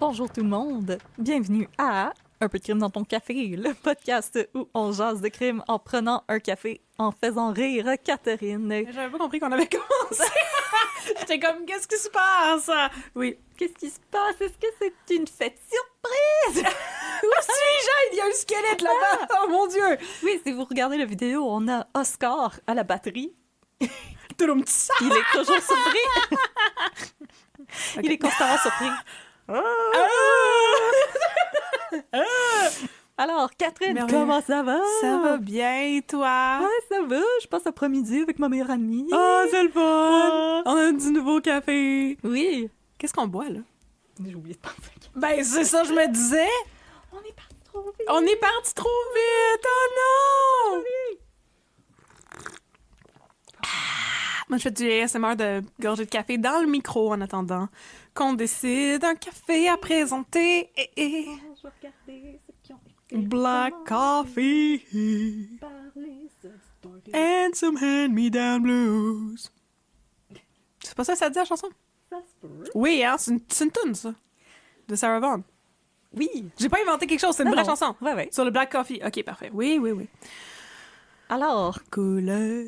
Bonjour tout le monde, bienvenue à Un peu de crime dans ton café, le podcast où on jase de crime en prenant un café, en faisant rire Catherine. J'avais pas compris qu'on avait commencé. J'étais comme, qu'est-ce qui se passe? Oui. Qu'est-ce qui se passe? Est-ce que c'est une fête surprise? Où suis-je? Il y a un squelette là-bas! Oh mon Dieu! Oui, si vous regardez la vidéo, on a Oscar à la batterie. Il est toujours surpris. Okay. Il est constamment surpris. Alors, Catherine, comment ça va? Ça va bien, toi? Ouais, ça va. Je passe l'après-midi avec ma meilleure amie. Oh, c'est le fun! On a du nouveau café. Oui. Qu'est-ce qu'on boit, là? J'ai oublié de penser. Ben, c'est ça, je me disais. On est parti trop vite. On est parti trop vite! Oh non! Moi, je fais du ASMR de gorgée de café dans le micro en attendant qu'on décide un café à présenter. Je vais regarder ceux qui ont été Black coffee and some hand-me-down blues. C'est pas ça que ça dit, la chanson? Ça se peut. Oui, hein? C'est une toune, ça. De Sarah Vaughan. Oui. J'ai pas inventé quelque chose, c'est une vraie chanson. Ouais. Sur le Black Coffee. OK, parfait. Oui. Alors, couleur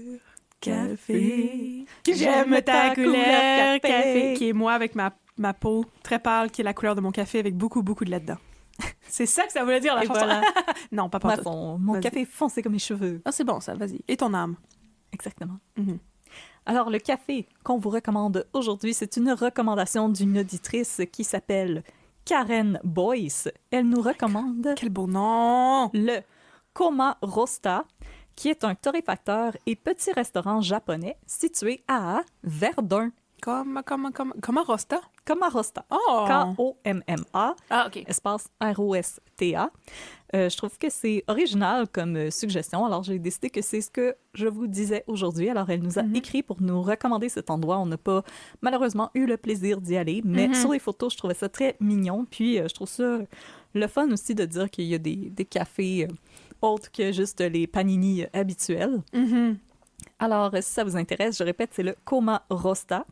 café. J'aime ta couleur café. Qui est moi avec ma peau très pâle, qui est la couleur de mon café avec beaucoup de lait dedans. C'est ça que ça voulait dire, la chanson. Voilà. Non, pas pour tout. Mon café est foncé comme mes cheveux. Ah, c'est bon, ça, vas-y. Et ton âme. Exactement. Mm-hmm. Alors, le café qu'on vous recommande aujourd'hui, c'est une recommandation d'une auditrice qui s'appelle Karen Boyce. Elle nous recommande... Quel beau nom! Le Koma Rosta, qui est un torréfacteur et petit restaurant japonais situé à Verdun. Comment Rosta? Koma Rosta. Oh! K-O-M-M-A. Ah, OK. Espace R-O-S-T-A. Je trouve que c'est original comme suggestion. Alors, j'ai décidé que c'est ce que je vous disais aujourd'hui. Alors, elle nous a écrit pour nous recommander cet endroit. On n'a pas, malheureusement, eu le plaisir d'y aller. Mais sur les photos, je trouvais ça très mignon. Puis, je trouve ça le fun aussi de dire qu'il y a des cafés autres que juste les panini habituels. Alors, si ça vous intéresse, je répète, c'est le Koma Rosta,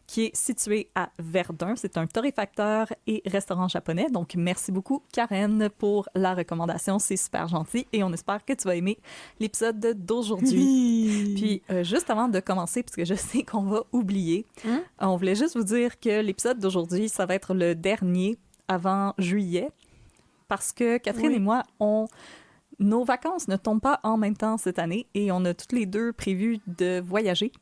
qui est situé à Verdun. C'est un torréfacteur et restaurant japonais. Donc, merci beaucoup, Karen, pour la recommandation. C'est super gentil et on espère que tu vas aimer l'épisode d'aujourd'hui. Puis, juste avant de commencer, parce que je sais qu'on va oublier, on voulait juste vous dire que l'épisode d'aujourd'hui, ça va être le dernier avant juillet, parce que Catherine et moi, nos vacances ne tombent pas en même temps cette année et on a toutes les deux prévu de voyager.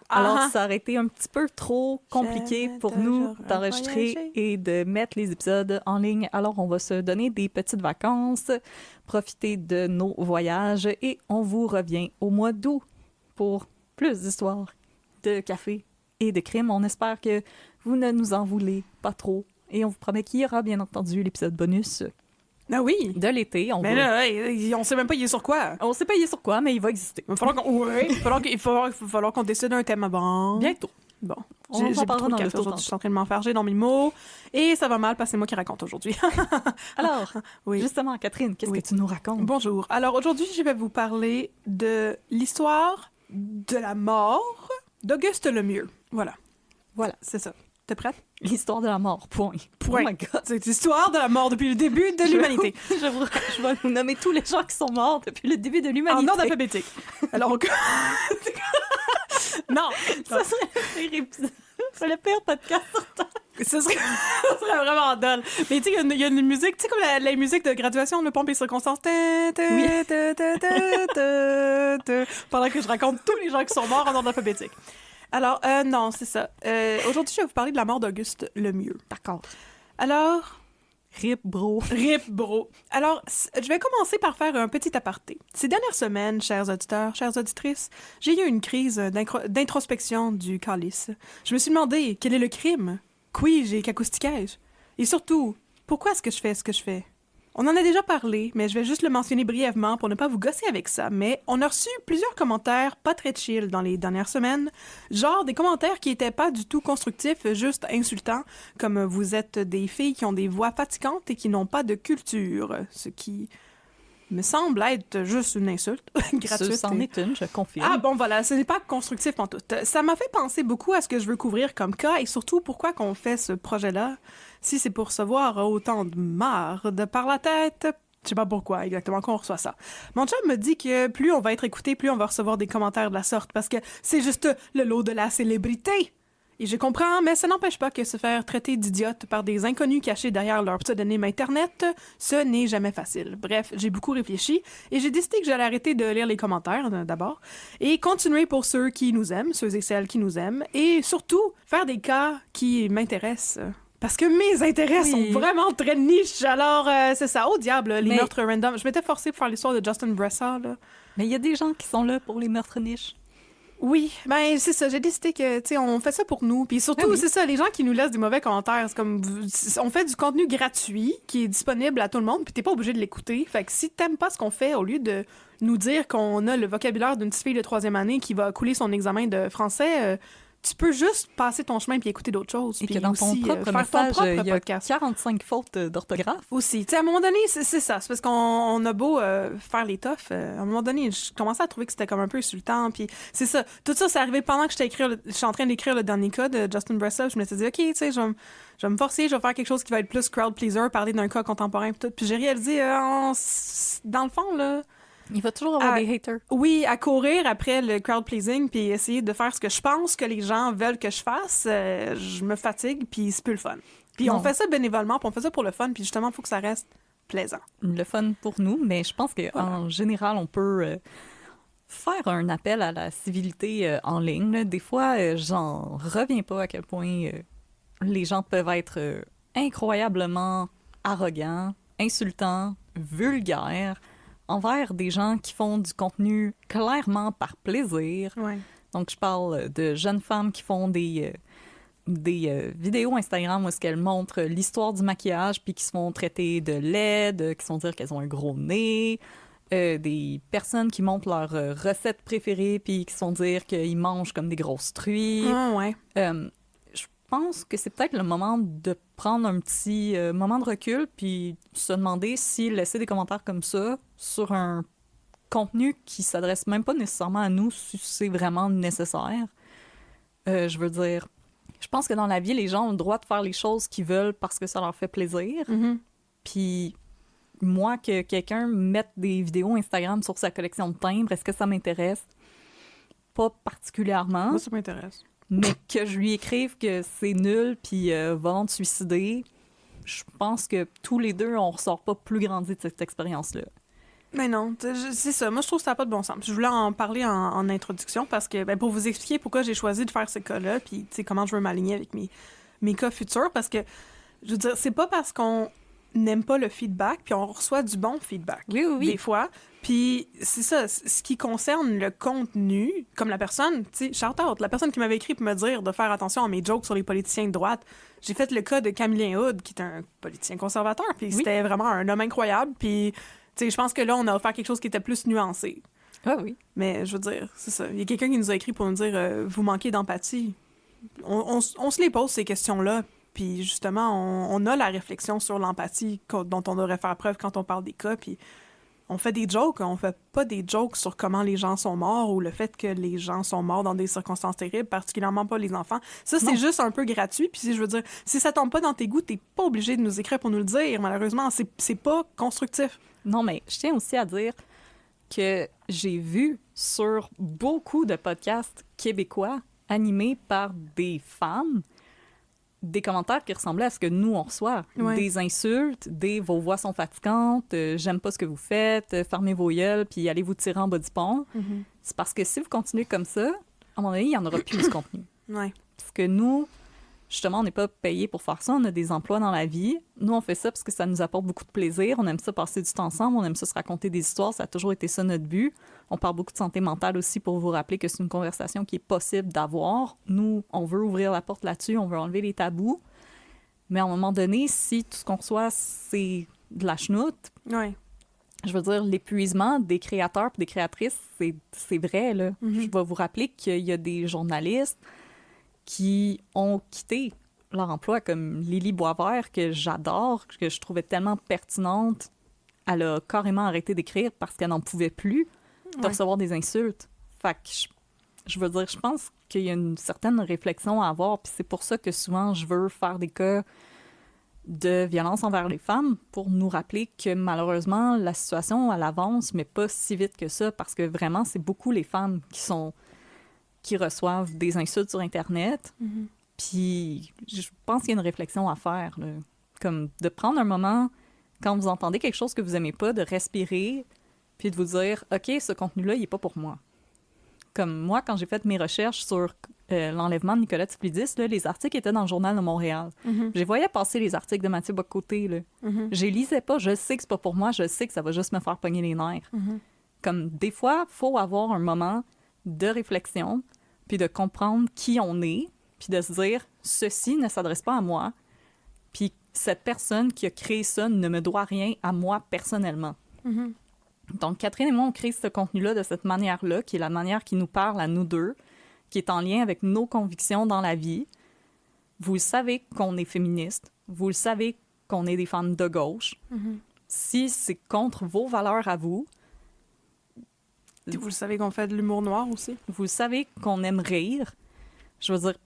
Alors, ça aurait été un petit peu trop compliqué pour nous d'enregistrer et de mettre les épisodes en ligne. Alors, on va se donner des petites vacances, profiter de nos voyages et on vous revient au mois d'août pour plus d'histoires de café et de crimes. On espère que vous ne nous en voulez pas trop et on vous promet qu'il y aura bien entendu l'épisode bonus. Ah oui! De l'été. Mais là, on sait même pas il est sur quoi. On sait pas il est sur quoi, mais il va exister. Il va falloir qu'on décide un thème avant. Bientôt. Bon. J'ai trop de café aujourd'hui. Je suis en train de m'enfarger dans mes mots. Et ça va mal parce que c'est moi qui raconte aujourd'hui. Alors, justement, Catherine, qu'est-ce que tu nous racontes? Bonjour. Alors, aujourd'hui, je vais vous parler de l'histoire de la mort d'Auguste Lemieux. Voilà, c'est ça. T'es prête? L'histoire de la mort, point. Oh my God. C'est l'histoire de la mort depuis le début de l'humanité. Je vais vous nommer tous les gens qui sont morts depuis le début de l'humanité. En ordre alphabétique. Alors, non! Ça serait le pire podcast sur Terre. Ça serait vraiment dole. Mais tu sais, il y a une musique, tu sais, comme la musique de graduation, le pompe et circonstances. Oui. Pendant que je raconte tous les gens qui sont morts en ordre alphabétique. Alors, non, c'est ça. Aujourd'hui, je vais vous parler de la mort d'Auguste Lemieux. D'accord. Alors... Rip, bro. Rip, bro. Alors, je vais commencer par faire un petit aparté. Ces dernières semaines, chers auditeurs, chères auditrices, j'ai eu une crise d'introspection du calice. Je me suis demandé, quel est le crime? Qu'accoustiquais-je? Et surtout, pourquoi est-ce que je fais ce que je fais? On en a déjà parlé, mais je vais juste le mentionner brièvement pour ne pas vous gosser avec ça. Mais on a reçu plusieurs commentaires pas très chill dans les dernières semaines. Genre des commentaires qui étaient pas du tout constructifs, juste insultants, comme vous êtes des filles qui ont des voix fatigantes et qui n'ont pas de culture. Ce qui me semble être juste une insulte gratuite. C'en est une, je confirme. Ah bon, voilà, ce n'est pas constructif en tout. Ça m'a fait penser beaucoup à ce que je veux couvrir comme cas et surtout pourquoi qu'on fait ce projet-là. Si c'est pour se voir autant de marde par la tête, je sais pas pourquoi exactement qu'on reçoit ça. Mon chum me dit que plus on va être écouté, plus on va recevoir des commentaires de la sorte parce que c'est juste le lot de la célébrité. Et je comprends, mais ça n'empêche pas que se faire traiter d'idiote par des inconnus cachés derrière leur pseudonyme Internet, ce n'est jamais facile. Bref, j'ai beaucoup réfléchi et j'ai décidé que j'allais arrêter de lire les commentaires d'abord et continuer pour ceux qui nous aiment, ceux et celles qui nous aiment, et surtout faire des cas qui m'intéressent. Parce que mes intérêts sont vraiment très niches. Alors, c'est ça. Au diable, les meurtres random. Je m'étais forcée pour faire l'histoire de Justin Bressa, là. Mais il y a des gens qui sont là pour les meurtres niches. Oui, ben c'est ça. J'ai décidé que, tu sais, on fait ça pour nous. Puis surtout, c'est ça, les gens qui nous laissent des mauvais commentaires, c'est comme, on fait du contenu gratuit qui est disponible à tout le monde, puis t'es pas obligé de l'écouter. Fait que si t'aimes pas ce qu'on fait, au lieu de nous dire qu'on a le vocabulaire d'une petite fille de 3e année qui va couler son examen de français, tu peux juste passer ton chemin puis écouter d'autres choses. Et puis que dans ton aussi, propre faire message, ton propre il y a podcast. 45 fautes d'orthographe. Aussi. Tu sais, à un moment donné, c'est ça. C'est parce qu'on a beau faire les toughs. À un moment donné, je commençais à trouver que c'était comme un peu insultant. Puis c'est ça. Tout ça, c'est arrivé pendant que je suis en train d'écrire le dernier cas de Justin Bressa. Je me suis dit, OK, tu sais, je vais me forcer, je vais faire quelque chose qui va être plus crowd pleaser, parler d'un cas contemporain et tout. Puis j'ai réalisé, dans le fond, là... Il va toujours avoir des haters. Oui, à courir après le crowd pleasing puis essayer de faire ce que je pense que les gens veulent que je fasse, je me fatigue puis c'est plus le fun. Puis on fait ça bénévolement, puis on fait ça pour le fun, puis justement, il faut que ça reste plaisant. Le fun pour nous, mais je pense qu'en général, on peut faire un appel à la civilité en ligne. Là. Des fois, j'en reviens pas à quel point les gens peuvent être incroyablement arrogants, insultants, vulgaires, envers des gens qui font du contenu clairement par plaisir. Ouais. Donc, je parle de jeunes femmes qui font des vidéos Instagram où est-ce qu'elles montrent l'histoire du maquillage puis qui se font traiter de laides, qui se font dire qu'elles ont un gros nez, des personnes qui montrent leurs recettes préférées puis qui se font dire qu'ils mangent comme des grosses truies. Ouais. Je pense que c'est peut-être le moment de prendre un petit moment de recul puis se demander si laisser des commentaires comme ça sur un contenu qui s'adresse même pas nécessairement à nous, si c'est vraiment nécessaire. Je veux dire, je pense que dans la vie, les gens ont le droit de faire les choses qu'ils veulent parce que ça leur fait plaisir. Mm-hmm. Puis moi, que quelqu'un mette des vidéos Instagram sur sa collection de timbres, est-ce que ça m'intéresse? Pas particulièrement. Moi, ça m'intéresse. Mais que je lui écrive que c'est nul puis va te suicider, je pense que tous les deux, on ressort pas plus grandi de cette expérience-là. Mais non, c'est ça. Moi, je trouve que ça n'a pas de bon sens. Je voulais en parler en introduction parce que, pour vous expliquer pourquoi j'ai choisi de faire ce cas-là, puis comment je veux m'aligner avec mes cas futurs, parce que, je veux dire, c'est pas parce qu'on n'aime pas le feedback, puis on reçoit du bon feedback. Oui. Des fois. Puis c'est ça, ce qui concerne le contenu, comme la personne, tu sais, shout-out, la personne qui m'avait écrit pour me dire de faire attention à mes jokes sur les politiciens de droite, j'ai fait le cas de Camillien Hood, qui est un politicien conservateur, puis c'était vraiment un homme incroyable, puis tu sais, je pense que là, on a offert quelque chose qui était plus nuancé. Ah oui. Mais je veux dire, c'est ça. Il y a quelqu'un qui nous a écrit pour nous dire vous manquez d'empathie. On se les pose, ces questions-là. Puis justement, on a la réflexion sur l'empathie dont on devrait faire preuve quand on parle des cas. Puis on fait des jokes. On fait pas des jokes sur comment les gens sont morts ou le fait que les gens sont morts dans des circonstances terribles, particulièrement pas les enfants. Ça, c'est juste un peu gratuit. Puis je veux dire, si ça tombe pas dans tes goûts, t'es pas obligé de nous écrire pour nous le dire. Malheureusement, c'est pas constructif. Non, mais je tiens aussi à dire que j'ai vu sur beaucoup de podcasts québécois animés par des femmes des commentaires qui ressemblaient à ce que nous, on reçoit. Ouais. Des insultes, vos voix sont fatigantes, j'aime pas ce que vous faites, fermez vos gueules, puis allez vous tirer en bas du pont. Mm-hmm. C'est parce que si vous continuez comme ça, à un moment donné, il n'y en aura plus de contenu. Ouais. Parce que nous, justement, on n'est pas payés pour faire ça, on a des emplois dans la vie. Nous, on fait ça parce que ça nous apporte beaucoup de plaisir, on aime ça passer du temps ensemble, on aime ça se raconter des histoires, ça a toujours été ça notre but. On parle beaucoup de santé mentale aussi pour vous rappeler que c'est une conversation qui est possible d'avoir. Nous, on veut ouvrir la porte là-dessus, on veut enlever les tabous. Mais à un moment donné, si tout ce qu'on reçoit, c'est de la chenoute. Ouais. Je veux dire, l'épuisement des créateurs et des créatrices, c'est vrai, là. Je vais vous rappeler qu'il y a des journalistes qui ont quitté leur emploi, comme Lily Boisvert, que j'adore, que je trouvais tellement pertinente. Elle a carrément arrêté d'écrire parce qu'elle n'en pouvait plus de recevoir des insultes. Fait que je veux dire, je pense qu'il y a une certaine réflexion à avoir, puis c'est pour ça que souvent je veux faire des cas de violence envers les femmes pour nous rappeler que malheureusement, la situation, elle avance, mais pas si vite que ça, parce que vraiment, c'est beaucoup les femmes qui reçoivent des insultes sur Internet. Puis je pense qu'il y a une réflexion à faire, là. Comme de prendre un moment, quand vous entendez quelque chose que vous aimez pas, de respirer, puis de vous dire, OK, ce contenu-là, il est pas pour moi. Comme moi, quand j'ai fait mes recherches sur l'enlèvement de Nicolette Splidis, là, les articles étaient dans le Journal de Montréal. Je voyais passer les articles de Mathieu Bock-Côté. Je les lisais pas. Je sais que c'est pas pour moi. Je sais que ça va juste me faire pogner les nerfs. Comme des fois, il faut avoir un moment de réflexion, puis de comprendre qui on est, puis de se dire, ceci ne s'adresse pas à moi, puis cette personne qui a créé ça ne me doit rien à moi personnellement. Donc, Catherine et moi, on crée ce contenu-là de cette manière-là, qui est la manière qui nous parle à nous deux, qui est en lien avec nos convictions dans la vie. Vous le savez qu'on est féministe. Vous le savez qu'on est des femmes de gauche. Si c'est contre vos valeurs à vous... Vous le savez qu'on fait de l'humour noir aussi. Vous le savez qu'on aime rire. Je veux dire,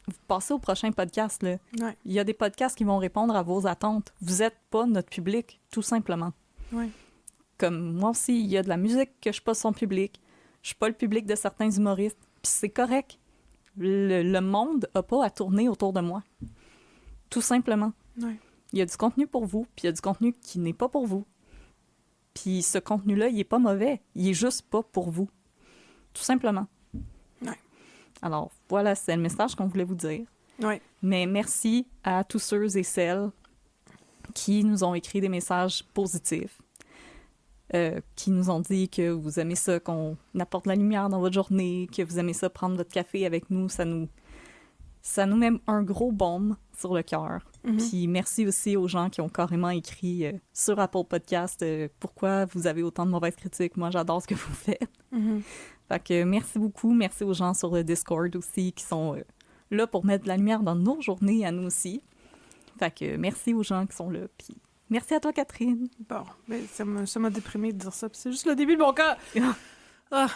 vous passez au prochain podcast, là. Ouais. Il y a des podcasts qui vont répondre à vos attentes. Vous n'êtes pas notre public, tout simplement. Ouais. Comme moi aussi, il y a de la musique que je suis pas son public. Je suis pas le public de certains humoristes. Puis c'est correct. Le monde n'a pas à tourner autour de moi. Tout simplement. Ouais. Il y a du contenu pour vous, puis il y a du contenu qui n'est pas pour vous. Puis ce contenu-là, il est pas mauvais. Il est juste pas pour vous. Tout simplement. Ouais. Alors, voilà, c'est le message qu'on voulait vous dire. Ouais. Mais merci à tous ceux et celles qui nous ont écrit des messages positifs. Qui nous ont dit que vous aimez ça, qu'on apporte la lumière dans votre journée, que vous aimez ça prendre votre café avec nous. Ça nous met un gros baume sur le cœur. Puis merci aussi aux gens qui ont carrément écrit sur Apple Podcast pourquoi vous avez autant de mauvaises critiques. Moi, j'adore ce que vous faites. Fait que merci beaucoup. Merci aux gens sur le Discord aussi qui sont là pour mettre de la lumière dans nos journées à nous aussi. Fait que merci aux gens qui sont là. Puis merci à toi, Catherine. Bon, mais ça m'a déprimé de dire ça. C'est juste le début de mon cas.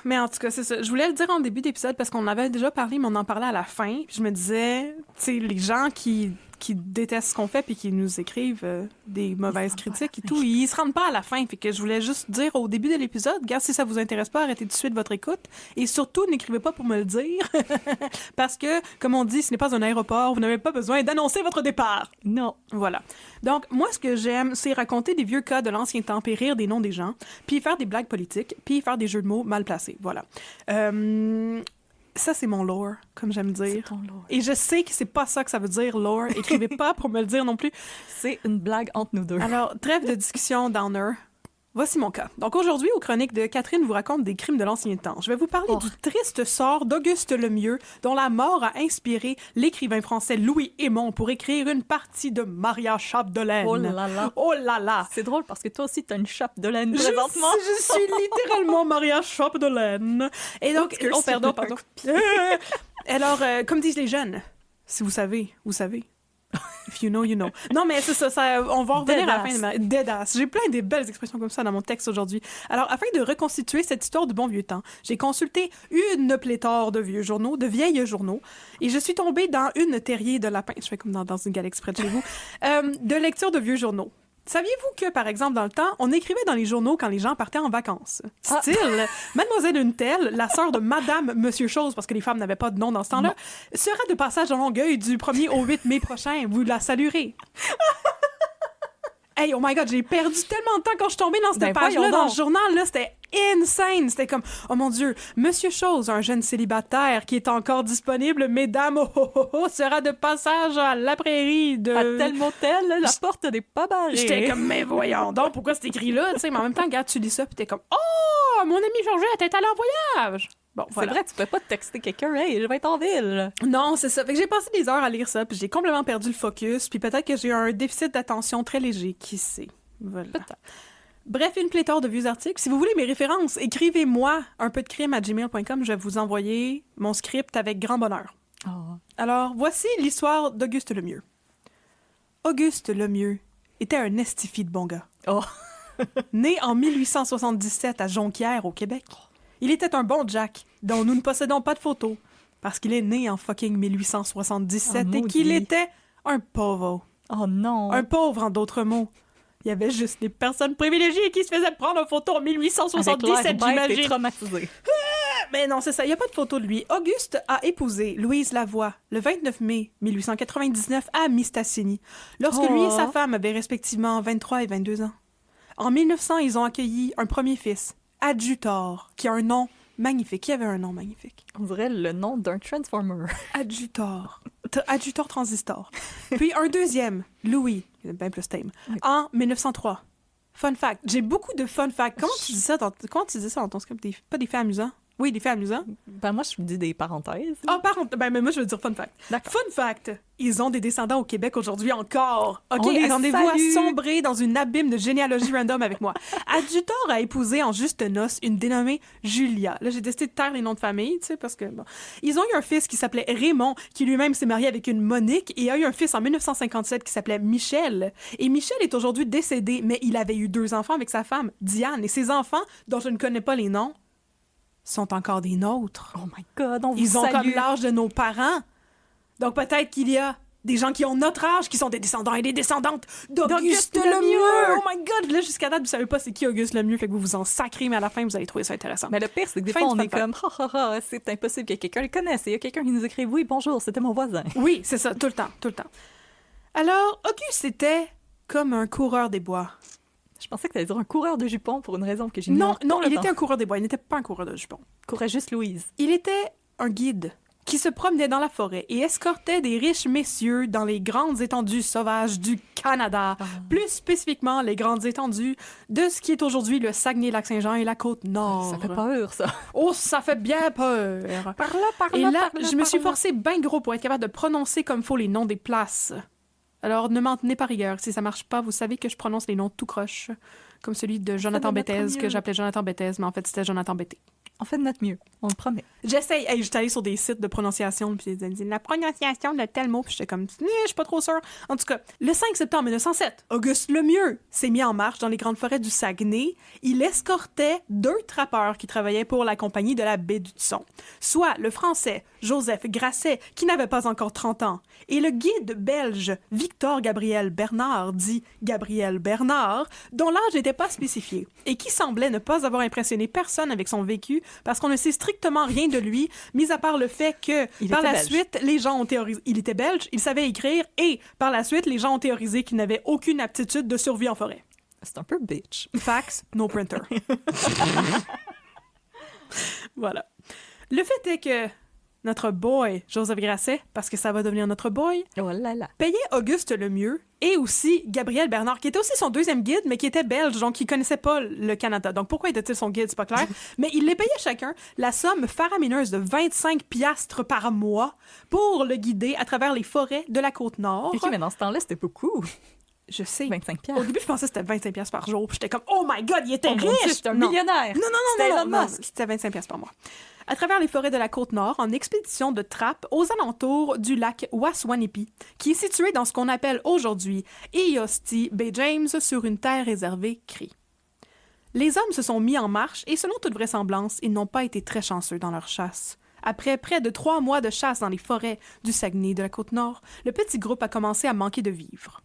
Mais en tout cas, c'est ça. Je voulais le dire en début d'épisode parce qu'on avait déjà parlé, mais on en parlait à la fin. Puis je me disais, tu sais, les gens qui détestent ce qu'on fait puis qui nous écrivent des mauvaises critiques et tout, ils se rendent pas à la fin. Fait que je voulais juste dire au début de l'épisode, regarde, si ça vous intéresse pas, arrêtez tout de suite votre écoute. Et surtout, n'écrivez pas pour me le dire. Parce que, comme on dit, ce n'est pas un aéroport, vous n'avez pas besoin d'annoncer votre départ. Non. Voilà. Donc, moi, ce que j'aime, c'est raconter des vieux cas de l'ancien temps, puis rire des noms des gens, puis faire des blagues politiques, puis faire des jeux de mots mal placés. Voilà. Ça, c'est mon lore, comme j'aime dire. C'est ton lore. Et je sais que c'est pas ça que ça veut dire, lore. Écrivez pas pour me le dire non plus. C'est une blague entre nous deux. Alors, trêve de discussion, downer. Voici mon cas. Donc aujourd'hui, aux chroniques de Catherine vous raconte des crimes de l'ancien temps. Je vais vous parler du triste sort d'Auguste Lemieux, dont la mort a inspiré l'écrivain français Louis Hémon pour écrire une partie de Maria Chapdelaine. Oh là là. Oh là là. C'est drôle parce que toi aussi, t'as une chape de laine présentement. Je suis littéralement Maria Chapdelaine. Et donc... Oh, pardon. Alors, comme disent les jeunes, si vous savez, vous savez. If you know, you know. Non, mais c'est ça, on va revenir à la fin de ma... Deadass. J'ai plein de belles expressions comme ça dans mon texte aujourd'hui. Alors, afin de reconstituer cette histoire du bon vieux temps, j'ai consulté une pléthore de vieux journaux, de vieilles journaux, et je suis tombée dans une terrier de lapin, je fais comme dans une galaxie près de chez vous, de lecture de vieux journaux. Saviez-vous que, par exemple, dans le temps, on écrivait dans les journaux quand les gens partaient en vacances? Style, Mademoiselle une telle, la sœur de Madame Monsieur Chose, parce que les femmes n'avaient pas de nom dans ce temps-là, sera de passage à Longueuil du 1er au 8 mai prochain. Vous la saluerez. Hey, oh my God, j'ai perdu tellement de temps quand je suis tombée dans cette page-là, dans le journal. Là, c'était insane. C'était comme, oh mon Dieu, Monsieur Chose, un jeune célibataire qui est encore disponible, mesdames, sera de passage à la prairie de... À tel motel, la porte n'est pas barrée. J'étais comme, mais voyons donc, pourquoi c'est écrit là? Tu sais, mais en même temps, regarde, tu lis ça, puis t'es comme, oh, mon ami Georgette est allé en voyage. Bon, c'est vrai, tu peux pas texter quelqu'un, hey, je vais être en ville. Non, c'est ça. Fait que j'ai passé des heures à lire ça, puis j'ai complètement perdu le focus, puis peut-être que j'ai eu un déficit d'attention très léger, qui sait. Voilà. Peut-être. Bref, une pléthore de vieux articles. Si vous voulez mes références, écrivez-moi unpeudcrime@gmail.com. Je vais vous envoyer mon script avec grand bonheur. Oh. Alors, voici l'histoire d'Auguste Lemieux. Auguste Lemieux était un estifi de bon gars. Oh. Né en 1877 à Jonquière, au Québec, il était un bon Jack, dont nous ne possédons pas de photos, parce qu'il est né en fucking 1877 et qu'il était un pauvre. Oh non! Un pauvre, en d'autres mots. Il y avait juste des personnes privilégiées qui se faisaient prendre une photo en 1877, j'imagine. Traumatisé. Mais non, c'est ça, il n'y a pas de photo de lui. Auguste a épousé Louise Lavoie le 29 mai 1899 à Mistassini, lorsque lui et sa femme avaient respectivement 23 et 22 ans. En 1900, ils ont accueilli un premier fils, Adjutor, qui a un nom magnifique. Qui avait un nom magnifique? On dirait le nom d'un Transformer. Adjutor. Adjutor Transistor. Puis un deuxième, Louis, bien plus tame, en 1903. Fun fact. J'ai beaucoup de fun facts. Comment tu dis ça dans ton script? Pas des faits amusants? Oui, des faits amusants. Ben moi, je me dis des parenthèses. Ah, mais moi, je veux dire fun fact. D'accord. Fun fact. Ils ont des descendants au Québec aujourd'hui encore. OK, On les attendez-vous à salue. sombrer dans une abîme de généalogie random avec moi. Adjutor a épousé en juste noces une dénommée Julia. Là, j'ai décidé de taire les noms de famille, tu sais, parce que, bon. Ils ont eu un fils qui s'appelait Raymond, qui lui-même s'est marié avec une Monique, et a eu un fils en 1957 qui s'appelait Michel. Et Michel est aujourd'hui décédé, mais il avait eu 2 enfants avec sa femme, Diane. Et ses enfants, dont je ne connais pas les noms, sont encore des nôtres. Oh my God, on vous Ils ont salue. comme l'âge de nos parents. Donc peut-être qu'il y a des gens qui ont notre âge, qui sont des descendants et des descendantes d'Auguste Lemieux. Oh my God! Là, jusqu'à date, vous savez pas c'est qui Auguste Lemieux, fait que vous vous en sacrez, mais à la fin, vous allez trouver ça intéressant. Mais le pire, c'est que des Fin fois, du on fun est fact. comme, c'est impossible que quelqu'un le connaisse. Il y a quelqu'un qui nous écrit, oui, bonjour, c'était mon voisin. Oui, c'est ça, tout le temps, tout le temps. Alors, Auguste était comme un coureur des bois. Je pensais que tu allais dire un coureur de jupons pour une raison que j'ignore. Non, il était un coureur des bois, il n'était pas un coureur de jupons. Courait juste Louise. Il était un guide qui se promenait dans la forêt et escortait des riches messieurs dans les grandes étendues sauvages du Canada, plus spécifiquement les grandes étendues de ce qui est aujourd'hui le Saguenay-Lac-Saint-Jean et la Côte-Nord. Ça fait peur, ça. Oh, ça fait bien peur! Par là, Et là, je me suis forcée bien gros pour être capable de prononcer comme faut les noms des places. Alors, ne m'en tenez pas rigueur. Si ça marche pas, vous savez que je prononce les noms tout croche, comme celui de Jonathan de notre Béthez, mieux. que j'appelais Jonathan Béthez, mais en fait, c'était Jonathan Bété. On fait de notre mieux, on le promet. J'essaye. Hey, j'étais allée sur des sites de prononciation, puis ils disaient la prononciation de tel mot, puis j'étais comme, je suis pas trop sûre. En tout cas, le 5 septembre 1907, Auguste Lemieux s'est mis en marche dans les grandes forêts du Saguenay. Il escortait 2 trappeurs qui travaillaient pour la compagnie de la baie du Thon, soit le Français Joseph Grasset, qui n'avait pas encore 30 ans, et le guide belge Victor Gabriel Bernard, dit Gabriel Bernard, dont l'âge n'était pas spécifié, et qui semblait ne pas avoir impressionné personne avec son vécu, parce qu'on ne sait strictement rien de lui, mis à part le fait que, par la suite, les gens ont théorisé... Il était belge, il savait écrire, et par la suite, les gens ont théorisé qu'il n'avait aucune aptitude de survie en forêt. C'est un peu bitch. Fax, no printer. Voilà. Le fait est que notre boy, Joseph Grasset, parce que ça va devenir notre boy, Oh là là. payait Auguste Lemieux et aussi Gabriel Bernard, qui était aussi son 2e guide, mais qui était belge, donc qui connaissait pas le Canada. Donc pourquoi était-il son guide, c'est pas clair. Mais il les payait chacun la somme faramineuse de 25 piastres par mois pour le guider à travers les forêts de la Côte-Nord. OK, mais dans ce temps-là, c'était beaucoup. Je sais. 25 Au piastres. début, je pensais que c'était 25 piastres par jour. Puis j'étais comme, oh my God, il était Oh mon riche! Dieu, c'est un Non. millionnaire. Non, C'était Elon non, Musk. c'était 25 piastres par mois. À travers les forêts de la Côte-Nord, en expédition de trappe aux alentours du lac Waswanipi, qui est situé dans ce qu'on appelle aujourd'hui Eosti Bay James, sur une terre réservée Cree. Les hommes se sont mis en marche et, selon toute vraisemblance, ils n'ont pas été très chanceux dans leur chasse. Après près de 3 mois de chasse dans les forêts du Saguenay et de la Côte-Nord, le petit groupe a commencé à manquer de vivres.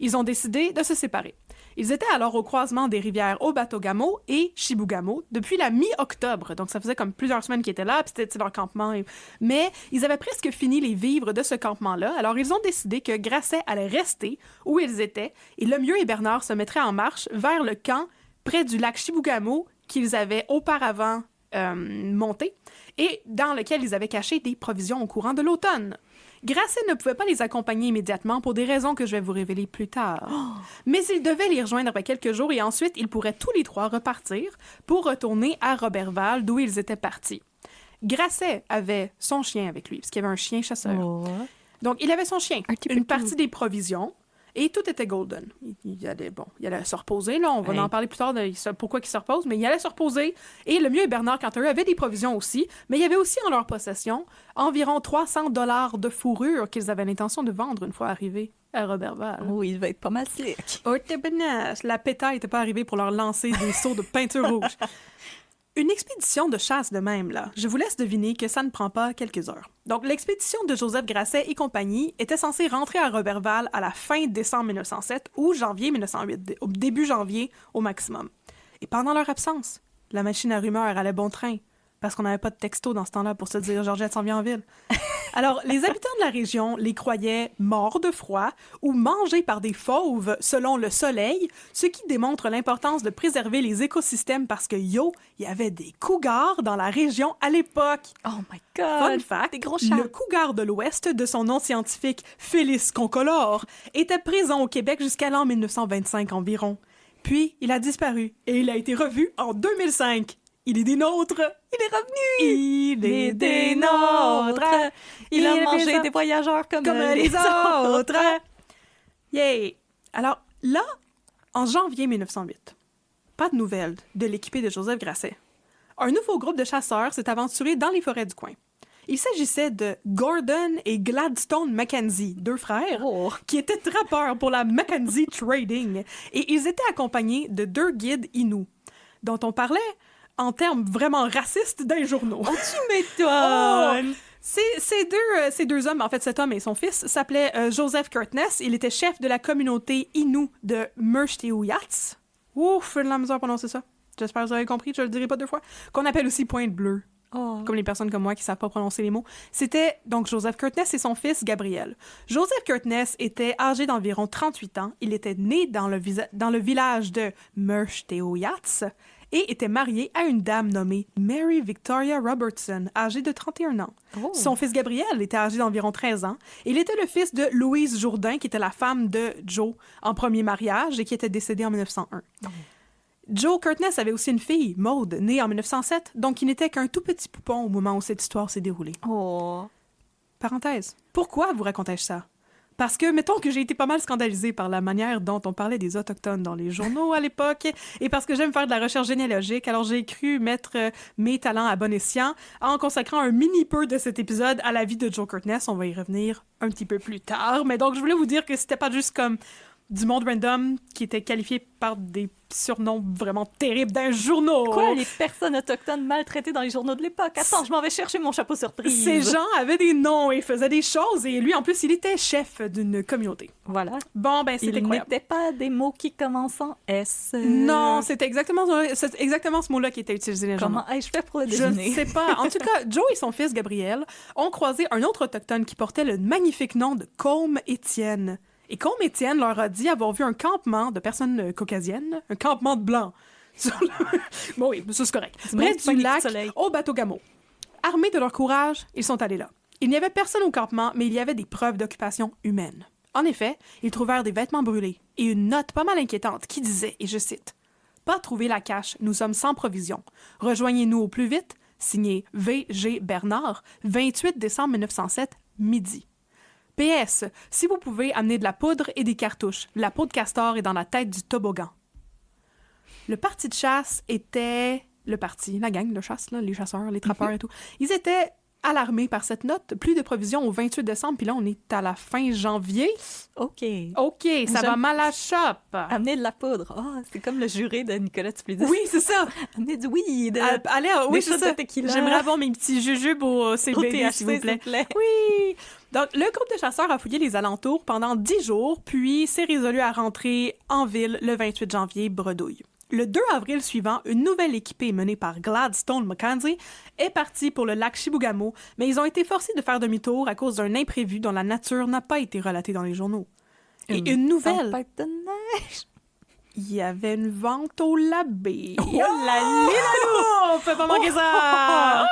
Ils ont décidé de se séparer. Ils étaient alors au croisement des rivières Obatogamo et Chibougamau depuis la mi-octobre. Donc, ça faisait comme plusieurs semaines qu'ils étaient là, puis c'était leur campement. Mais ils avaient presque fini les vivres de ce campement-là. Alors, ils ont décidé que Grasset allait rester où ils étaient et Lemieux et Bernard se mettraient en marche vers le camp près du lac Chibougamau qu'ils avaient auparavant monté et dans lequel ils avaient caché des provisions au courant de l'automne. Grasset ne pouvait pas les accompagner immédiatement pour des raisons que je vais vous révéler plus tard. Mais ils devaient les rejoindre après quelques jours et ensuite, ils pourraient tous les 3 repartir pour retourner à Roberval, d'où ils étaient partis. Grasset avait son chien avec lui, parce qu'il y avait un chien chasseur. Oh. Donc, il avait son chien, Un petit une peu partie des provisions Et tout était golden. Il allait se reposer, là. On va en parler plus tard de pourquoi il se repose, mais il allait se reposer. Et le mieux et Bernard, quant à eux, avaient des provisions aussi, mais il y avait aussi en leur possession environ $300 de fourrure qu'ils avaient l'intention de vendre une fois arrivés à Roberval. Oui, il va être pas mal slick. Oh, t'es benace! La pétaille n'était pas arrivée pour leur lancer des seaux de peinture rouge. Une expédition de chasse de même, là. Je vous laisse deviner que ça ne prend pas quelques heures. Donc, l'expédition de Joseph Grasset et compagnie était censée rentrer à Roberval à la fin décembre 1907 ou janvier 1908, au début janvier au maximum. Et pendant leur absence, la machine à rumeurs allait bon train, parce qu'on n'avait pas de texto dans ce temps-là pour se dire « Georgette s'en vient en ville ». Alors, les habitants de la région les croyaient morts de froid ou mangés par des fauves selon le soleil, ce qui démontre l'importance de préserver les écosystèmes parce que, il y avait des cougars dans la région à l'époque. Oh my God! Fun fact, des gros chats. le cougar de l'Ouest, de son nom scientifique Felis concolore, était présent au Québec jusqu'à l'an 1925 environ. Puis, il a disparu et il a été revu en 2005. Il est des nôtres! Il est revenu! Il est des nôtres! Il a mangé des voyageurs comme les autres! Yay! Alors là, en janvier 1908, pas de nouvelles de l'équipée de Joseph Grasset. Un nouveau groupe de chasseurs s'est aventuré dans les forêts du coin. Il s'agissait de Gordon et Gladstone Mackenzie, deux frères, qui étaient trappeurs pour la Mackenzie Trading. Et ils étaient accompagnés de deux guides Inuits, dont on parlait en termes vraiment racistes dans les journaux. Oh, tu m'étonnes! Ces deux hommes, en fait, cet homme et son fils, s'appelaient Joseph Curtness. Il était chef de la communauté Innu de Merchteuilats. Ouf, j'ai de la misère à prononcer ça. J'espère que vous avez compris, je le dirai pas deux fois. Qu'on appelle aussi Pointe Bleue. Oh. Comme les personnes comme moi qui savent pas prononcer les mots. C'était donc Joseph Curtness et son fils Gabriel. Joseph Curtness était âgé d'environ 38 ans. Il était né dans le village de Merchteuilats et était marié à une dame nommée Mary Victoria Robertson, âgée de 31 ans. Oh. Son fils Gabriel était âgé d'environ 13 ans. Il était le fils de Louise Jourdain, qui était la femme de Joe en premier mariage et qui était décédée en 1901. Oh. Joe Curtness avait aussi une fille, Maude, née en 1907, donc il n'était qu'un tout petit poupon au moment où cette histoire s'est déroulée. Oh. Parenthèse. Pourquoi vous racontais-je ça? Parce que, mettons que j'ai été pas mal scandalisée par la manière dont on parlait des Autochtones dans les journaux à l'époque, et parce que j'aime faire de la recherche généalogique, alors j'ai cru mettre mes talents à bon escient en consacrant un mini-peu de cet épisode à la vie de Joe Curtness. On va y revenir un petit peu plus tard, mais donc je voulais vous dire que c'était pas juste comme du monde random qui était qualifié par des surnoms vraiment terribles d'un journaux. Quoi, les personnes autochtones maltraitées dans les journaux de l'époque? Attends, je m'en vais chercher mon chapeau surprise. Ces gens avaient des noms et faisaient des choses, et lui, en plus, il était chef d'une communauté. Voilà. Bon, ben, c'était incroyable. Il n'était pas des mots qui commencent en S. Non, c'était exactement ce mot-là qui était utilisé dans les journaux. Comment ai-je fait pour le deviner? Je ne sais pas. En tout cas, Joe et son fils, Gabriel, ont croisé un autre autochtone qui portait le magnifique nom de Combe Étienne. Et Combe Étienne leur a dit avoir vu un campement de personnes caucasiennes, un campement de blancs. Bon oui, ça c'est correct. Près du lac, au bateau Gamo. Armés de leur courage, ils sont allés là. Il n'y avait personne au campement, mais il y avait des preuves d'occupation humaine. En effet, ils trouvèrent des vêtements brûlés et une note pas mal inquiétante qui disait, et je cite, « Pas trouver la cache, nous sommes sans provision. Rejoignez-nous au plus vite. » Signé V.G. Bernard, 28 décembre 1907, midi. PS, si vous pouvez, amener de la poudre et des cartouches. La peau de castor est dans la tête du toboggan. Le parti de chasse était... la gang de chasse, là, les chasseurs, les trappeurs et tout. Ils étaient alarmés par cette note. Plus de provisions au 28 décembre, puis là, on est à la fin janvier. OK, ça va mal à shop. Amener de la poudre. Oh, c'est comme le juré de Nicolas Tuplidis. Oui, c'est ça. Amener du weed. Allez, oui, c'est ça. J'aimerais avoir mes petits jujubes au CBD, s'il vous plaît. Oui. Donc, le groupe de chasseurs a fouillé les alentours pendant 10 jours, puis s'est résolu à rentrer en ville le 28 janvier, bredouille. Le 2 avril suivant, une nouvelle équipée menée par Gladstone Mackenzie est partie pour le lac Chibougamau, mais ils ont été forcés de faire demi-tour à cause d'un imprévu dont la nature n'a pas été relatée dans les journaux. Et une nouvelle... tempête de neige. Il y avait une vente au labé. Oh là, on peut pas manquer ça!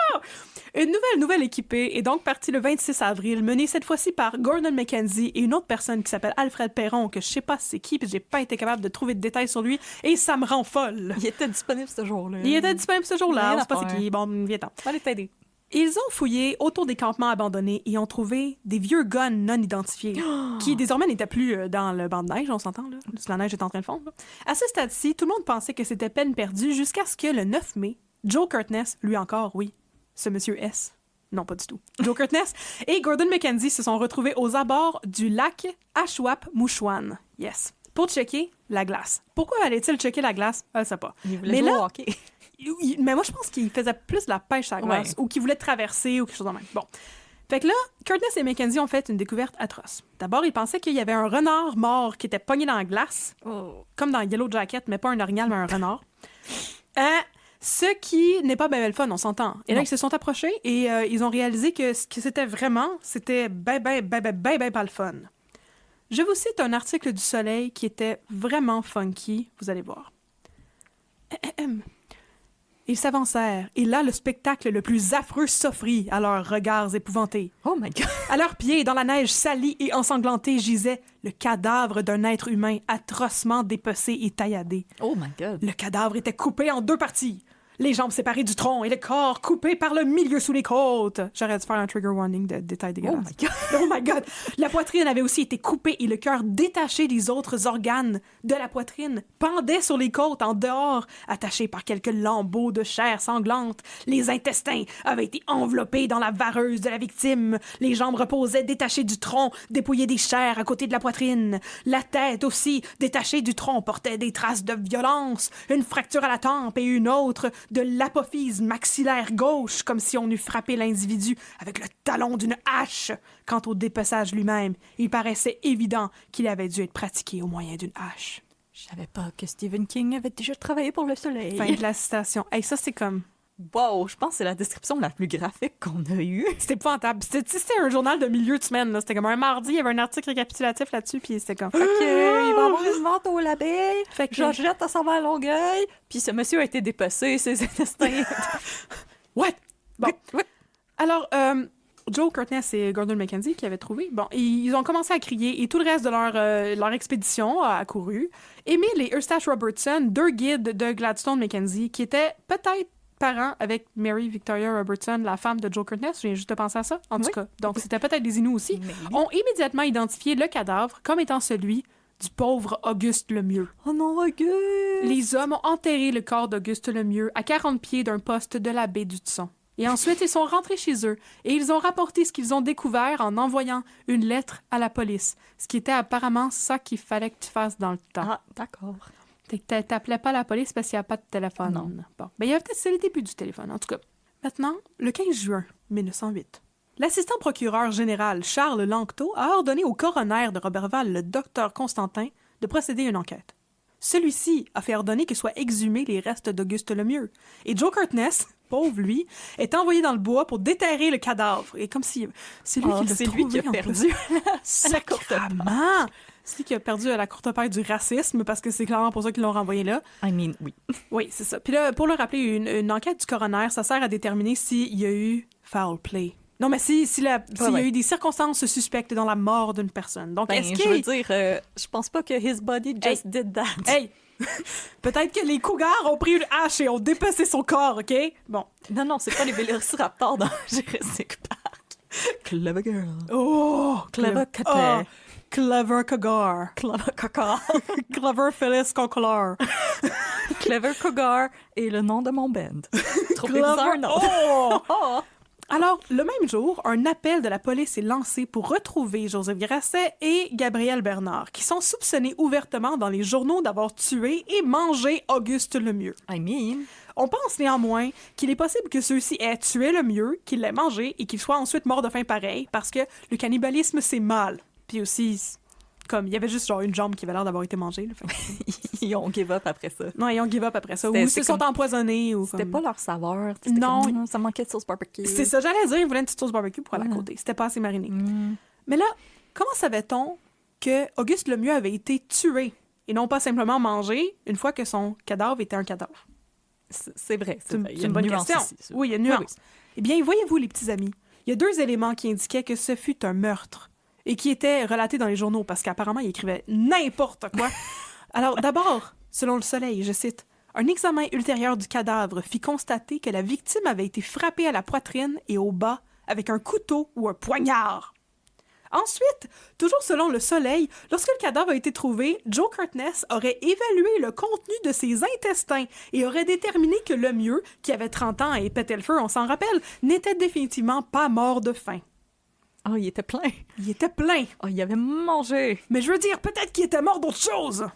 Une nouvelle équipée est donc partie le 26 avril, menée cette fois-ci par Gordon Mackenzie et une autre personne qui s'appelle Alfred Perron, que je sais pas c'est qui, puis j'ai pas été capable de trouver de détails sur lui, et ça me rend folle. Il était disponible ce jour-là. C'est pas c'est qui. Bon, viens-t'en. Allez t'aider. Ils ont fouillé autour des campements abandonnés et ont trouvé des vieux guns non identifiés qui désormais n'étaient plus dans le banc de neige, on s'entend, là. La neige est en train de fondre. Là. À ce stade-ci, tout le monde pensait que c'était peine perdue jusqu'à ce que le 9 mai, Joe Kurtness, lui encore, oui, ce monsieur S, non pas du tout, Joe Kurtness et Gordon McKenzie se sont retrouvés aux abords du lac Ashwap-Mouchouan. Yes. Pour checker la glace. Pourquoi allait-il checker la glace? Je ne sais pas. Il voulait jouer au hockey. Mais moi, je pense qu'il faisait plus de la pêche à la glace ou qu'il voulait traverser ou quelque chose de même. Bon. Fait que là, Kurtness et McKenzie ont fait une découverte atroce. D'abord, ils pensaient qu'il y avait un renard mort qui était pogné dans la glace, comme dans Yellow Jacket, mais pas un orignal, mais un renard. Ce qui n'est pas bien le fun, on s'entend. Et là, ils se sont approchés et ils ont réalisé que ce que c'était vraiment, c'était ben pas le fun. Je vous cite un article du Soleil qui était vraiment funky, vous allez voir. Ils s'avancèrent, et là, le spectacle le plus affreux s'offrit à leurs regards épouvantés. Oh my God! À leurs pieds, dans la neige salie et ensanglantée, gisait le cadavre d'un être humain atrocement dépecé et tailladé. Oh my God! Le cadavre était coupé en 2 parties. Les jambes séparées du tronc et le corps coupé par le milieu sous les côtes. J'aurais dû faire un trigger warning de détails dégueulasses. Oh my God! Oh my God! La poitrine avait aussi été coupée et le cœur détaché des autres organes de la poitrine pendait sur les côtes en dehors, attachés par quelques lambeaux de chair sanglante. Les intestins avaient été enveloppés dans la vareuse de la victime. Les jambes reposaient détachées du tronc, dépouillées des chairs à côté de la poitrine. La tête aussi, détachée du tronc, portait des traces de violence, une fracture à la tempe et une autre de l'apophyse maxillaire gauche, comme si on eût frappé l'individu avec le talon d'une hache. Quant au dépeçage lui-même, il paraissait évident qu'il avait dû être pratiqué au moyen d'une hache. Je savais pas que Stephen King avait déjà travaillé pour Le Soleil. Fin de la citation. Hey, ça, c'est comme... Wow, je pense que c'est la description la plus graphique qu'on a eue. C'était épouvantable. C'était un journal de milieu de semaine. Là. C'était comme un mardi, il y avait un article récapitulatif là-dessus, puis c'était comme... OK, il va y avoir une vente au label. Fait que... Georgette, elle s'en va à Longueuil. Puis ce monsieur a été dépecé, ses intestins... What? Bon. Alors, Joe Kurtness et Gordon McKenzie qui avaient trouvé, bon, ils ont commencé à crier et tout le reste de leur expédition a accouru. Emile et Eustache Robertson, 2 guides de Gladstone Mackenzie, qui étaient peut-être parents avec Mary Victoria Robertson, la femme de Joe Kurtness. Je viens juste de penser à ça, en tout cas. Donc, c'était peut-être des Inuits aussi. Ont immédiatement identifié le cadavre comme étant celui du pauvre Auguste Lemieux. Oh non, Auguste! Les hommes ont enterré le corps d'Auguste Lemieux à 40 pieds d'un poste de la baie du Tson. Et ensuite, ils sont rentrés chez eux et ils ont rapporté ce qu'ils ont découvert en envoyant une lettre à la police. Ce qui était apparemment ça qu'il fallait que tu fasses dans le temps. Ah, d'accord. T'appelais pas la police parce qu'il n'y a pas de téléphone. Non. Bon. Ben, il y avait peut-être c'est le début du téléphone, en tout cas. Maintenant, le 15 juin 1908, l'assistant procureur général Charles Lanctot a ordonné au coroner de Roberval, le docteur Constantin, de procéder à une enquête. Celui-ci a fait ordonner que soient exhumés les restes d'Auguste Lemieux. Et Joe Kurtness, pauvre lui, est envoyé dans le bois pour déterrer le cadavre. Et comme si c'est lui qui l'a trouvé. Lui qui a perdu à la courte paille. C'est lui qui a perdu à la courte paille du racisme, parce que c'est clairement pour ça qu'ils l'ont renvoyé là. I mean, oui. Oui, c'est ça. Puis là, pour le rappeler, une enquête du coroner, ça sert à déterminer s'il y a eu foul play. Non, mais s'il y a eu des circonstances suspectes dans la mort d'une personne. Donc, est-ce que... Je veux dire, je pense pas que his body just did that. Hey! Peut-être que les cougars ont pris une hache et ont dépecé son corps, OK? Bon. Non, c'est pas les vélociraptors dans Jurassic Park. Clever girl. Oh! Clever Cater. Oh, Clever Cougar. Clever Cougar. Clever Phyllis Concolor. Clever Cougar est le nom de mon band. Trop bizarre, non? Oh! Alors, le même jour, un appel de la police est lancé pour retrouver Joseph Grasset et Gabriel Bernard, qui sont soupçonnés ouvertement dans les journaux d'avoir tué et mangé Auguste Lemieux. I mean... On pense néanmoins qu'il est possible que ceux-ci aient tué Lemieux, qu'ils l'aient mangé et qu'ils soient ensuite morts de faim pareil, parce que le cannibalisme, c'est mal. Puis aussi... Comme, il y avait juste genre une jambe qui avait l'air d'avoir été mangée. Là, ils ont give up après ça. Non, ils ont give up après ça. Ou ils se sont empoisonnés. C'était pas leur saveur. Non. Comme, ça manquait de sauce barbecue. C'est ça, j'allais dire, ils voulaient une petite sauce barbecue pour aller à côté. C'était pas assez mariné. Mais là, comment savait-on que Auguste Lemieux avait été tué et non pas simplement mangé une fois que son cadavre était un cadavre? C'est vrai. C'est une bonne question. Ici, oui, il y a une nuance. Oui. Eh bien, voyez-vous, les petits amis, il y a 2 éléments qui indiquaient que ce fut un meurtre et qui étaient relatés dans les journaux, parce qu'apparemment, il écrivait n'importe quoi. Alors, d'abord, selon Le Soleil, je cite, « Un examen ultérieur du cadavre fit constater que la victime avait été frappée à la poitrine et au bas avec un couteau ou un poignard. Ensuite, toujours selon Le Soleil, lorsque le cadavre a été trouvé, Joe Curtness aurait évalué le contenu de ses intestins et aurait déterminé que le mieux, qui avait 30 ans et pétait le feu, on s'en rappelle, n'était définitivement pas mort de faim. Oh, il était plein. Il était plein. Oh, il avait mangé. Mais je veux dire, peut-être qu'il était mort d'autre chose.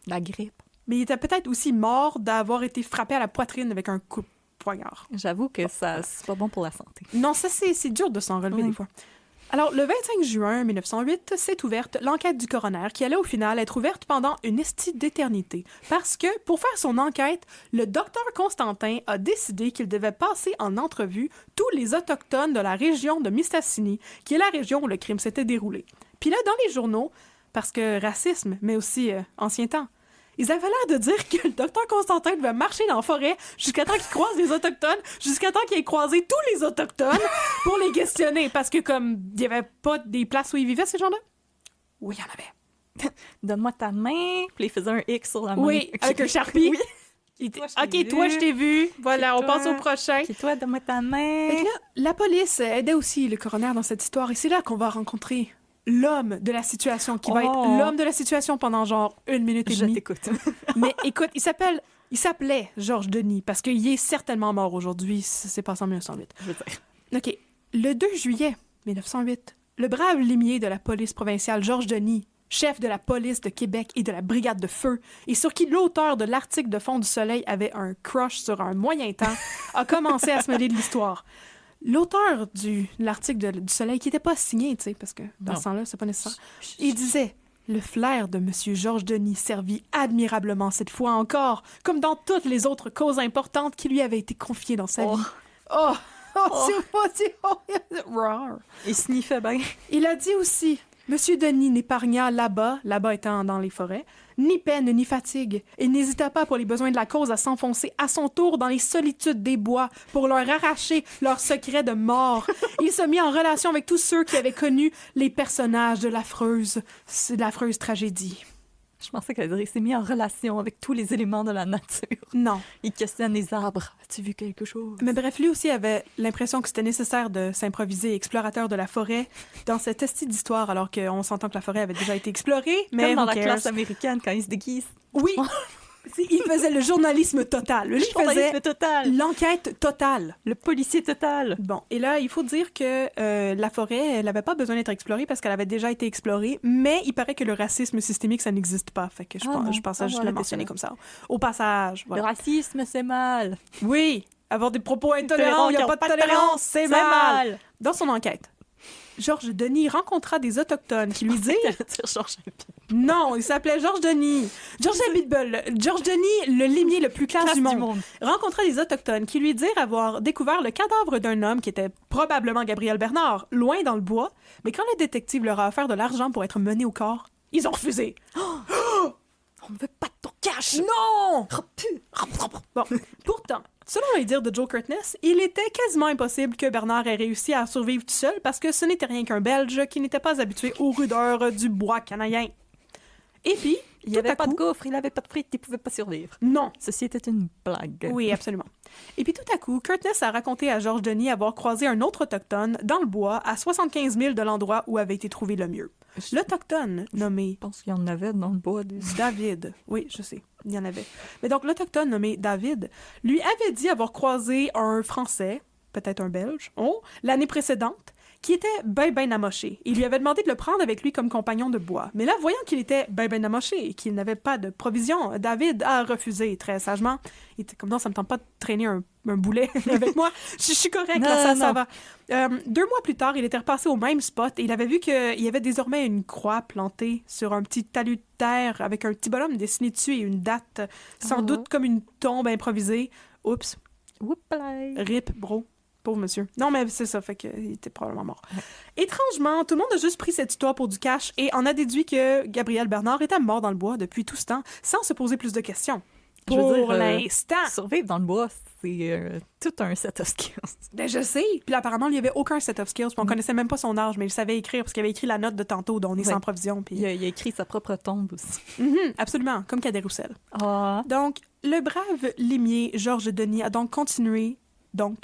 La grippe. Mais il était peut-être aussi mort d'avoir été frappé à la poitrine avec un coup de poignard. J'avoue que ça, c'est pas bon pour la santé. Non, ça, c'est dur de s'en relever des fois. Alors, le 25 juin 1908, s'est ouverte l'enquête du coroner qui allait au final être ouverte pendant une estie d'éternité. Parce que, pour faire son enquête, le docteur Constantin a décidé qu'il devait passer en entrevue tous les Autochtones de la région de Mistassini, qui est la région où le crime s'était déroulé. Puis là, dans les journaux, parce que racisme, mais aussi ancien temps, ils avaient l'air de dire que le docteur Constantin devait marcher dans la forêt jusqu'à temps qu'il croise les Autochtones, jusqu'à temps qu'il ait croisé tous les Autochtones pour les questionner. Parce que comme il n'y avait pas des places où ils vivaient, ces gens-là? Oui, il y en avait. Donne-moi ta main. Puis il faisait un X sur la main. Oui, avec un Sharpie. Oui. Toi, je t'ai vu. Voilà, on passe au prochain. Et toi, donne-moi ta main. Et là, la police aidait aussi le coroner dans cette histoire. Et c'est là qu'on va rencontrer l'homme de la situation, qui va être l'homme de la situation pendant genre 1 minute et demie. Je t'écoute. Mais écoute, il s'appelait Georges Denis, parce qu'il est certainement mort aujourd'hui. C'est passé en 1908. Je veux dire. OK. Le 2 juillet 1908, le brave limier de la police provinciale, Georges Denis, chef de la police de Québec et de la brigade de feu, et sur qui l'auteur de l'article de Fond du Soleil avait un crush sur un moyen temps, a commencé à se mêler de l'histoire. L'auteur de l'article du Soleil, qui n'était pas signé, tu sais, parce que dans ce temps-là, c'est pas nécessaire, il disait « Le flair de M. Georges Denis servit admirablement cette fois encore, comme dans toutes les autres causes importantes qui lui avaient été confiées dans sa vie. » c'est pas si... Il sniffait bien. Il a dit aussi « Monsieur Denis n'épargna là-bas étant dans les forêts, ni peine ni fatigue, et n'hésita pas pour les besoins de la cause à s'enfoncer à son tour dans les solitudes des bois pour leur arracher leurs secrets de mort. Il se mit en relation avec tous ceux qui avaient connu les personnages de l'affreuse tragédie. » Je pensais qu'il s'est mis en relation avec tous les éléments de la nature. Non. Il questionne les arbres. As-tu vu quelque chose? Mais bref, lui aussi avait l'impression que c'était nécessaire de s'improviser explorateur de la forêt dans cette estie d'histoire, alors qu'on s'entend que la forêt avait déjà été explorée. Mais comme dans la classe américaine, quand ils se déguisent. Oui! Il faisait le journalisme total. Lui, il faisait l'enquête totale. Le policier total. Bon, et là, il faut dire que la forêt, elle n'avait pas besoin d'être explorée parce qu'elle avait déjà été explorée, mais il paraît que le racisme systémique, ça n'existe pas. Fait que je pensais juste le mentionner comme ça. Au passage, voilà. Le racisme, c'est mal. Oui, avoir des propos intolérants, il n'y a pas de tolérance, c'est mal. Dans son enquête, Georges Denis rencontra des Autochtones qui lui dirent... Non, il s'appelait Georges Denis. Georges Denis, le limier le plus classe du monde, rencontra des Autochtones qui lui dirent avoir découvert le cadavre d'un homme qui était probablement Gabriel Bernard, loin dans le bois, mais quand le détective leur a offert de l'argent pour être mené au corps, ils ont refusé. On ne veut pas de ton cash! Non! Bon, pourtant, selon les dires de Joe Curtness, il était quasiment impossible que Bernard ait réussi à survivre tout seul parce que ce n'était rien qu'un Belge qui n'était pas habitué aux rudeurs du bois canadien. Et puis, il n'y avait pas de gaufre, il n'avait pas de frites, il ne pouvait pas survivre. Non. Ceci était une blague. Oui, absolument. Et puis tout à coup, Curtness a raconté à Georges Denis avoir croisé un autre autochtone dans le bois à 75 000 de l'endroit où avait été trouvé le mieux. L'Autochtone nommé... Je pense qu'il y en avait dans le bois. David. Oui, je sais. Il y en avait. Mais donc, l'Autochtone nommé David lui avait dit avoir croisé un Français, peut-être un Belge, l'année précédente, qui était ben amoché. Il lui avait demandé de le prendre avec lui comme compagnon de bois. Mais là, voyant qu'il était ben amoché et qu'il n'avait pas de provision, David a refusé très sagement. Il était comme non, ça me tente pas de traîner un boulet avec moi. Je suis correct, là, ça va. 2 mois plus tard, il était repassé au même spot et il avait vu qu'il y avait désormais une croix plantée sur un petit talus de terre avec un petit bonhomme dessiné dessus et une date, sans doute comme une tombe improvisée. Oups. Rip, bro. Pauvre monsieur. Non, mais c'est ça, fait qu'il était probablement mort. Étrangement, tout le monde a juste pris cette histoire pour du cash et en a déduit que Gabriel Bernard était mort dans le bois depuis tout ce temps, sans se poser plus de questions. Pour l'instant. Survivre dans le bois, c'est tout un set of skills. Ben, je sais. Puis là, apparemment, il n'y avait aucun set of skills. Puis on connaissait même pas son âge, mais il savait écrire parce qu'il avait écrit la note de tantôt dont on est sans provision. Puis... Il a écrit sa propre tombe aussi. Absolument, comme Cadet Roussel. Ah. Donc, le brave limier Georges Denis a donc continué, donc,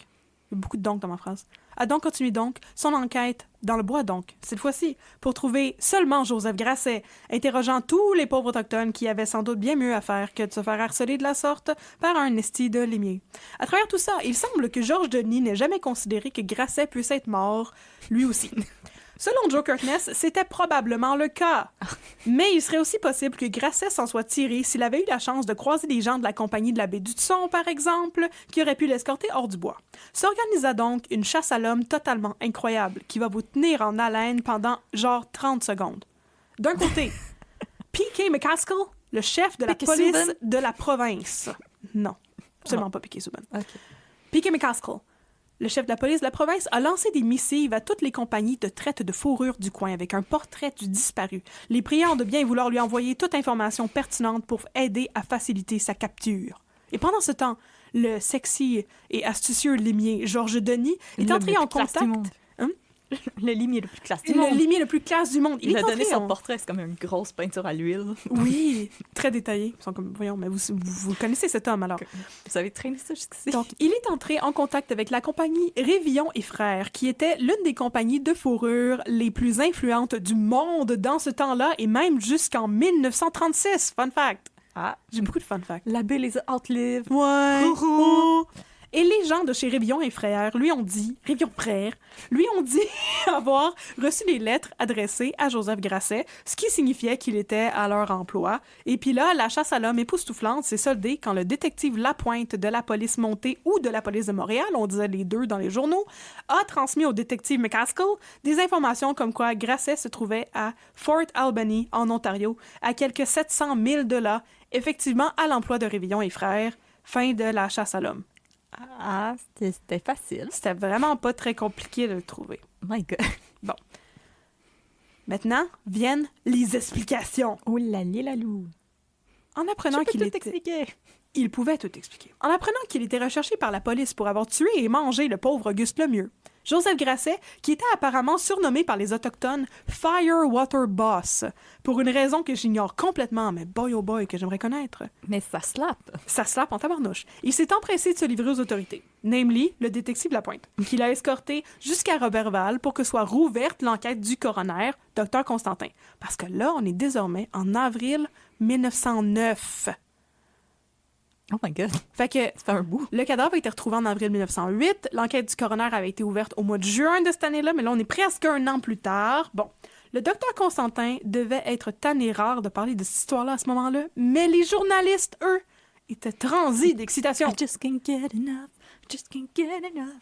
il y a beaucoup de donc dans ma phrase, a donc continué son enquête dans le bois cette fois-ci, pour trouver seulement Joseph Grasset, interrogeant tous les pauvres autochtones qui avaient sans doute bien mieux à faire que de se faire harceler de la sorte par un esti de limier. À travers tout ça, il semble que Georges Denis n'ait jamais considéré que Grasset puisse être mort, lui aussi. Selon Joe Kirkness, c'était probablement le cas. Mais il serait aussi possible que Grasset s'en soit tiré s'il avait eu la chance de croiser des gens de la compagnie de la baie du Son, par exemple, qui auraient pu l'escorter hors du bois. S'organisa donc une chasse à l'homme totalement incroyable qui va vous tenir en haleine pendant genre 30 secondes. D'un côté, P.K. McCaskill, le chef de la police de la province. Non, absolument pas P.K. Subban. Okay. P.K. McCaskill, le chef de la police de la province, a lancé des missives à toutes les compagnies de traite de fourrure du coin avec un portrait du disparu, les priant de bien vouloir lui envoyer toute information pertinente pour aider à faciliter sa capture. Et pendant ce temps, le sexy et astucieux limier Georges Denis est entré en contact... Le limier le plus classe du monde. Le limier le plus classe du monde. Il a donné son portrait, c'est comme une grosse peinture à l'huile. Oui, très détaillé. Ils sont comme, voyons, mais vous connaissez cet homme alors. Vous avez traîné ça jusqu'ici. Donc, il est entré en contact avec la compagnie Révillon et Frères, qui était l'une des compagnies de fourrure les plus influentes du monde dans ce temps-là, et même jusqu'en 1936. Fun fact. Ah, j'ai beaucoup de fun facts. La baie les a outlived. Ouais. Oh. Et les gens de chez Révillon et Frères lui ont dit avoir reçu des lettres adressées à Joseph Grasset, ce qui signifiait qu'il était à leur emploi. Et puis là, la chasse à l'homme époustouflante s'est soldée quand le détective Lapointe de la police montée ou de la police de Montréal, on disait les deux dans les journaux, a transmis au détective McCaskill des informations comme quoi Grasset se trouvait à Fort Albany, en Ontario, à quelques 700 000 de là, effectivement à l'emploi de Révillon et Frères. Fin de la chasse à l'homme. Ah, c'était facile. C'était vraiment pas très compliqué de le trouver. My God. Bon. Maintenant, viennent les explications. Oh là là lalou. En apprenant qu'il était... expliquer. Il pouvait tout expliquer. En apprenant qu'il était recherché par la police pour avoir tué et mangé le pauvre Auguste Lemieux, Joseph Grasset, qui était apparemment surnommé par les Autochtones Firewater Boss, pour une raison que j'ignore complètement, mais boy oh boy que j'aimerais connaître. Mais ça slappe. Ça slappe en tabarnouche. Il s'est empressé de se livrer aux autorités, namely le détective Lapointe, qui l'a escorté jusqu'à Roberval pour que soit rouverte l'enquête du coroner, Dr Constantin. Parce que là, on est désormais en avril 1909. Oh my God. Fait que ça fait un bout. Le cadavre a été retrouvé en avril 1908. L'enquête du coroner avait été ouverte au mois de juin de cette année-là, mais là, on est presque un an plus tard. Bon, le docteur Constantin devait être tanné rare de parler de cette histoire-là à ce moment-là, mais les journalistes, eux, étaient transis d'excitation. I just can't get enough. Just can't get enough.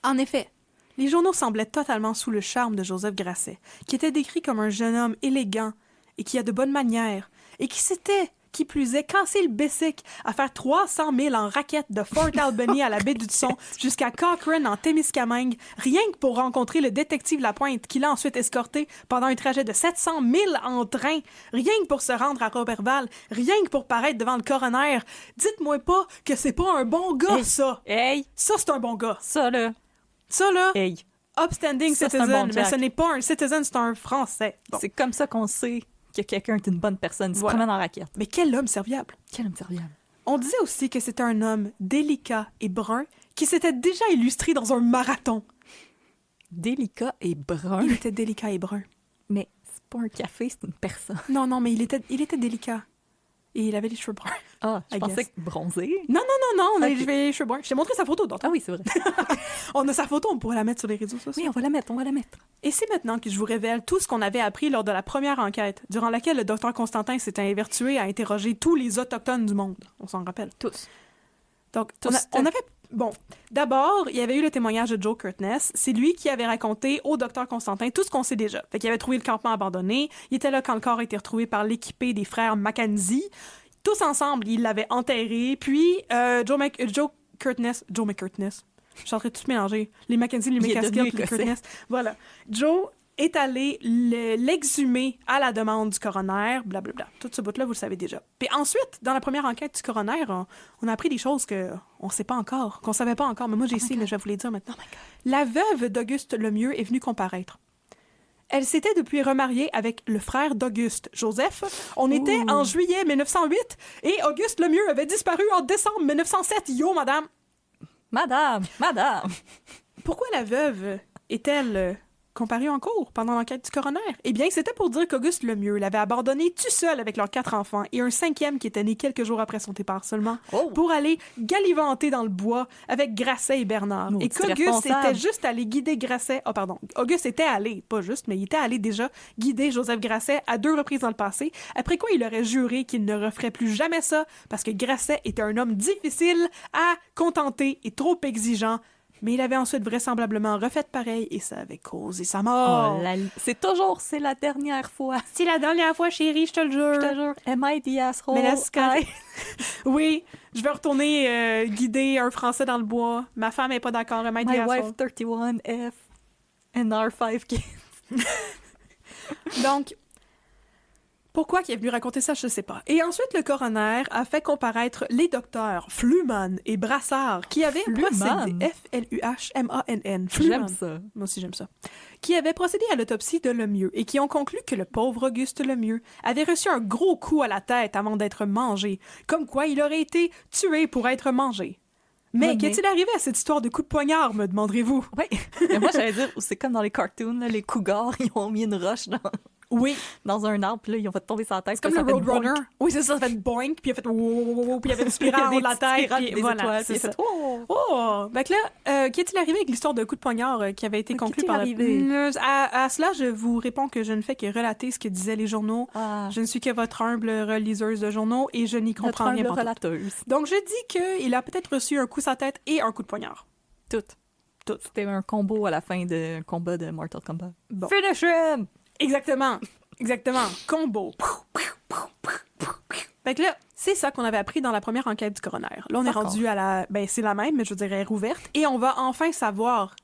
En effet, les journaux semblaient totalement sous le charme de Joseph Grasset, qui était décrit comme un jeune homme élégant et qui a de bonnes manières, et qui s'était... qui plus est, cassé le bessic à faire 300 000 en raquettes de Fort Albany à la baie du Son jusqu'à Cochrane en Témiscamingue, rien que pour rencontrer le détective Lapointe, qui l'a ensuite escorté pendant un trajet de 700 000 en train, rien que pour se rendre à Roberval, rien que pour paraître devant le coroner. Dites-moi pas que c'est pas un bon gars, ça! Hey! Ça, c'est un bon gars! Ça, là! Hey! Upstanding ça, citizen, bon mais ce n'est pas un citizen, c'est un Français. Bon. C'est comme ça qu'on sait que quelqu'un est une bonne personne, il se promène en raquette. Mais quel homme serviable! Quel homme serviable! On disait aussi que c'était un homme délicat et brun qui s'était déjà illustré dans un marathon. Délicat et brun? Il était délicat et brun. Mais c'est pas un café, c'est une personne. Non, mais il était délicat. Et il avait les cheveux bruns. Ah, je pensais que bronzé. Non, on a les cheveux bruns. Je t'ai montré sa photo, donc. Ah oui, c'est vrai. On a sa photo, on pourrait la mettre sur les réseaux sociaux. Oui, on va la mettre. Et c'est maintenant que je vous révèle tout ce qu'on avait appris lors de la première enquête, durant laquelle le docteur Constantin s'était évertué à interroger tous les Autochtones du monde. On s'en rappelle. Tous. Donc, on avait... Bon, d'abord, il y avait eu le témoignage de Joe Kirkness. C'est lui qui avait raconté au docteur Constantin tout ce qu'on sait déjà. Fait qu'il avait trouvé le campement abandonné. Il était là quand le corps a été retrouvé par l'équipé des frères Mackenzie. Tous ensemble, ils l'avaient enterré. Puis, Joe McCurtness... Je suis en train de tout mélanger. Les Mackenzie, les McCaskill, les Kirkness. Voilà. Joe est allé l'exhumer à la demande du coroner, blablabla. Tout ce bout-là, vous le savez déjà. Puis ensuite, dans la première enquête du coroner, on a appris des choses qu'on ne sait pas encore, qu'on ne savait pas encore. Mais moi, j'ai mais je vais vous les dire maintenant. La veuve d'Auguste Lemieux est venue comparaître. Elle s'était depuis remariée avec le frère d'Auguste, Joseph. On était en juillet 1908 et Auguste Lemieux avait disparu en décembre 1907. Yo, madame! Madame! Pourquoi la veuve est-elle comparue en cours pendant l'enquête du coroner? Eh bien, c'était pour dire qu'Auguste Lemieux l'avait abandonné tout seul avec leurs 4 enfants et un 5e qui était né quelques jours après son départ seulement pour aller galivanter dans le bois avec Grasset et Bernard. Et qu'Auguste était juste allé guider Grasset... Oh, pardon. Auguste était allé, pas juste, mais il était allé déjà guider Joseph Grasset à 2 reprises dans le passé, après quoi il aurait juré qu'il ne referait plus jamais ça parce que Grasset était un homme difficile à contenter et trop exigeant. Mais il avait ensuite vraisemblablement refait pareil et ça avait causé sa mort. C'est la dernière fois. C'est la dernière fois, chérie, je te le jure. Je te jure. Am I the asshole? Mais là, oui, je vais retourner guider un Français dans le bois. Ma femme est pas d'accord. Am I the asshole? My wife 31F and our 5 kids. Donc, pourquoi il est venu raconter ça, je sais pas. Et ensuite, le coroner a fait comparaître les docteurs Flumann et Brassard, qui avaient procédé... F-L-U-H-M-A-N-N. J'aime ça. Moi aussi, j'aime ça. Qui avaient procédé à l'autopsie de Lemieux et qui ont conclu que le pauvre Auguste Lemieux avait reçu un gros coup à la tête avant d'être mangé, comme quoi il aurait été tué pour être mangé. Mais qu'est-il arrivé à cette histoire de coup de poignard, me demanderez-vous? Oui, mais moi, j'allais dire, c'est comme dans les cartoons, là, les cougars, ils ont mis une roche dans un arbre, puis là, ils ont fait tomber sa tête. C'est comme le Roadrunner. Oui, c'est ça, ça fait boing, puis il a fait wow, puis il y avait une spirale en haut de la tête, puis voilà, c'est ça. Ben que là, qu'est-il arrivé avec l'histoire de coup de poignard qui avait été conclue par à cela, je vous réponds que je ne fais que relater ce que disaient les journaux. Je ne suis que votre humble reliseuse de journaux et je n'y comprends rien. Relateuse. Donc, je dis qu'il a peut-être reçu un coup sur la tête et un coup de poignard. Tout. C'était un combo à la fin d'un combat de Mortal Kombat. Bon. Finish him! Exactement. Combo. Fait que là, c'est ça qu'on avait appris dans la première enquête du coroner. Là, on est rendu à la... Ben, c'est la même, mais je dirais rouverte. Et on va enfin savoir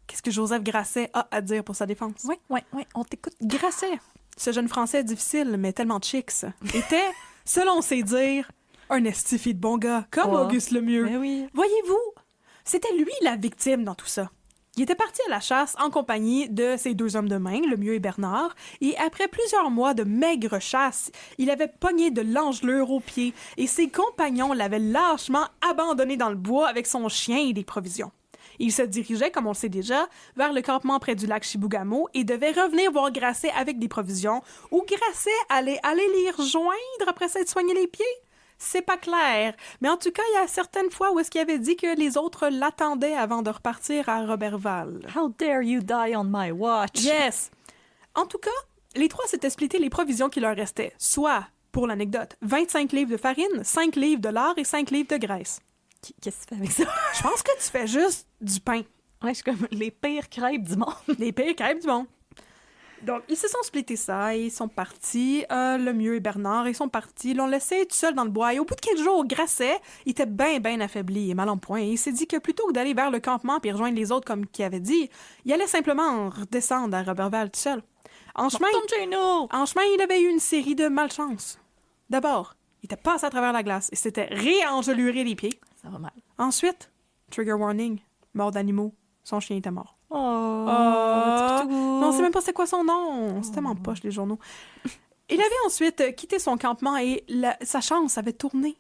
qu'est-ce que Joseph Grasset a à dire pour sa défense. Oui, on t'écoute. Grasset, ce jeune Français difficile, mais tellement chicks, était, selon ses dires, un estifi de bon gars, comme Auguste Lemieux. Mais oui. Voyez-vous, c'était lui la victime dans tout ça. Il était parti à la chasse en compagnie de ses 2 hommes de main, Lemieux et Bernard, et après plusieurs mois de maigre chasse, il avait pogné de l'engelure aux pieds et ses compagnons l'avaient lâchement abandonné dans le bois avec son chien et des provisions. Il se dirigeait, comme on le sait déjà, vers le campement près du lac Chibougamau et devait revenir voir Grasset avec des provisions, où Grasset allait les rejoindre après s'être soigné les pieds. C'est pas clair, mais en tout cas, il y a certaines fois où est-ce qu'il avait dit que les autres l'attendaient avant de repartir à Roberval. How dare you die on my watch? Yes! En tout cas, les 3 s'étaient splittés les provisions qui leur restaient, soit, pour l'anecdote, 25 livres de farine, 5 livres de lard et 5 livres de graisse. Qu'est-ce que tu fais avec ça? Je pense que tu fais juste du pain. Ouais, je suis comme les pires crêpes du monde. Les pires crêpes du monde. Donc, ils se sont splittés ça et ils sont partis. Lemieux et Bernard, ils sont partis. Ils l'ont laissé tout seul dans le bois. Et au bout de quelques jours, Grasset, il était bien affaibli et mal en point. Et il s'est dit que plutôt que d'aller vers le campement puis rejoindre les autres comme qu'il avait dit, il allait simplement redescendre à Roberval tout seul. En chemin, il avait eu une série de malchances. D'abord, il était passé à travers la glace et s'était réengeluré les pieds. Ça va mal. Ensuite, trigger warning, mort d'animaux. Son chien était mort. Non, on sait même pas c'est quoi son nom. C'est tellement poche, les journaux. Il avait ensuite quitté son campement et sa chance avait tourné.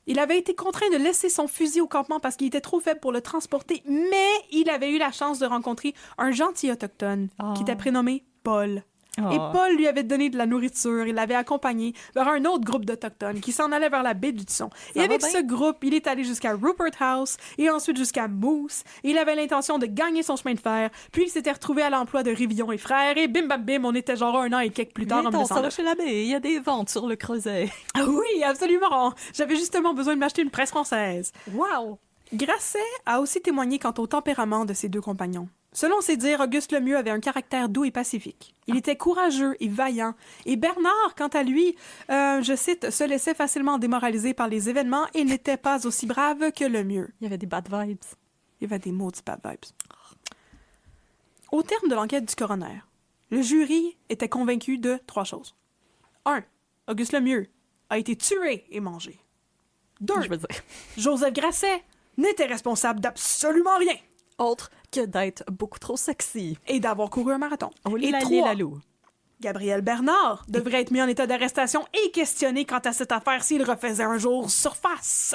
Il avait été contraint de laisser son fusil au campement parce qu'il était trop faible pour le transporter, mais il avait eu la chance de rencontrer un gentil autochtone qui était prénommé Paul. Et Paul lui avait donné de la nourriture, il l'avait accompagné vers un autre groupe d'Autochtones qui s'en allait vers la baie du Thison. Et avec ce groupe, il est allé jusqu'à Rupert House et ensuite jusqu'à Moose. Il avait l'intention de gagner son chemin de fer, puis il s'était retrouvé à l'emploi de Rivillon et Frères, et bim bam bim, on était genre 1 an et quelques plus tard en 1909. Ça va chez la baie, il y a des ventes sur le creuset. Ah oui, absolument! J'avais justement besoin de m'acheter une presse française. Wow! Grasset a aussi témoigné quant au tempérament de ses 2 compagnons. Selon ses dires, Auguste Lemieux avait un caractère doux et pacifique. Il était courageux et vaillant. Et Bernard, quant à lui, je cite, se laissait facilement démoraliser par les événements et n'était pas aussi brave que Lemieux. Il y avait des bad vibes. Il y avait des maudits bad vibes. Au terme de l'enquête du coroner, le jury était convaincu de 3 choses. 1. Auguste Lemieux a été tué et mangé. 2. Je veux dire. Joseph Grasset n'était responsable d'absolument rien. Autre, que d'être beaucoup trop sexy. Et d'avoir couru un marathon. Oh, et 3, Gabriel Bernard devrait être mis en état d'arrestation et questionné quant à cette affaire s'il refaisait un jour surface.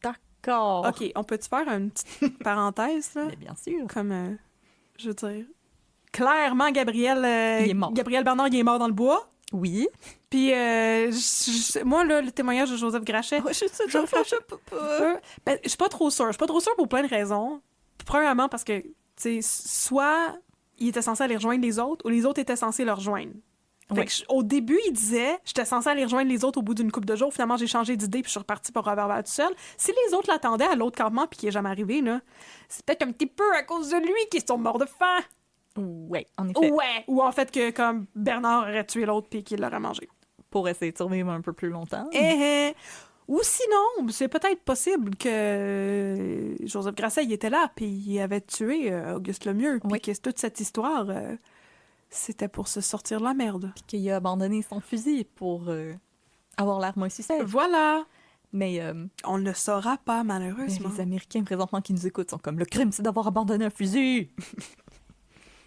D'accord. OK, on peut-tu faire une petite parenthèse, là? Mais bien sûr. Comme, je veux dire... Clairement, Gabriel il est mort. Gabriel Bernard, il est mort dans le bois. Oui. Puis, moi, là, le témoignage de Joseph Grachet... Oh, je peux pas. Je suis pas trop sûre. Je suis pas trop sûre pour plein de raisons. Premièrement, parce que, tu sais, soit il était censé aller rejoindre les autres, ou les autres étaient censés le rejoindre. Fait que au début, il disait, j'étais censé aller rejoindre les autres au bout d'une couple de jours. Finalement, j'ai changé d'idée puis je suis repartie pour Robert tout seul. Si les autres l'attendaient à l'autre campement puis qu'il est jamais arrivé, là, c'est peut-être un petit peu à cause de lui qu'ils sont morts de faim. Ouais, en effet. Ouais. Ou en fait que comme Bernard aurait tué l'autre puis qu'il l'aurait mangé. Pour essayer de survivre un peu plus longtemps. Ou sinon, c'est peut-être possible que Joseph Grasset, il était là puis il avait tué Auguste Lemieux. Puis que toute cette histoire... c'était pour se sortir de la merde. Puis qu'il a abandonné son fusil pour avoir l'air moins suspect. Voilà. Mais on ne le saura pas, malheureusement. Les Américains présentement qui nous écoutent sont comme, le crime, c'est d'avoir abandonné un fusil.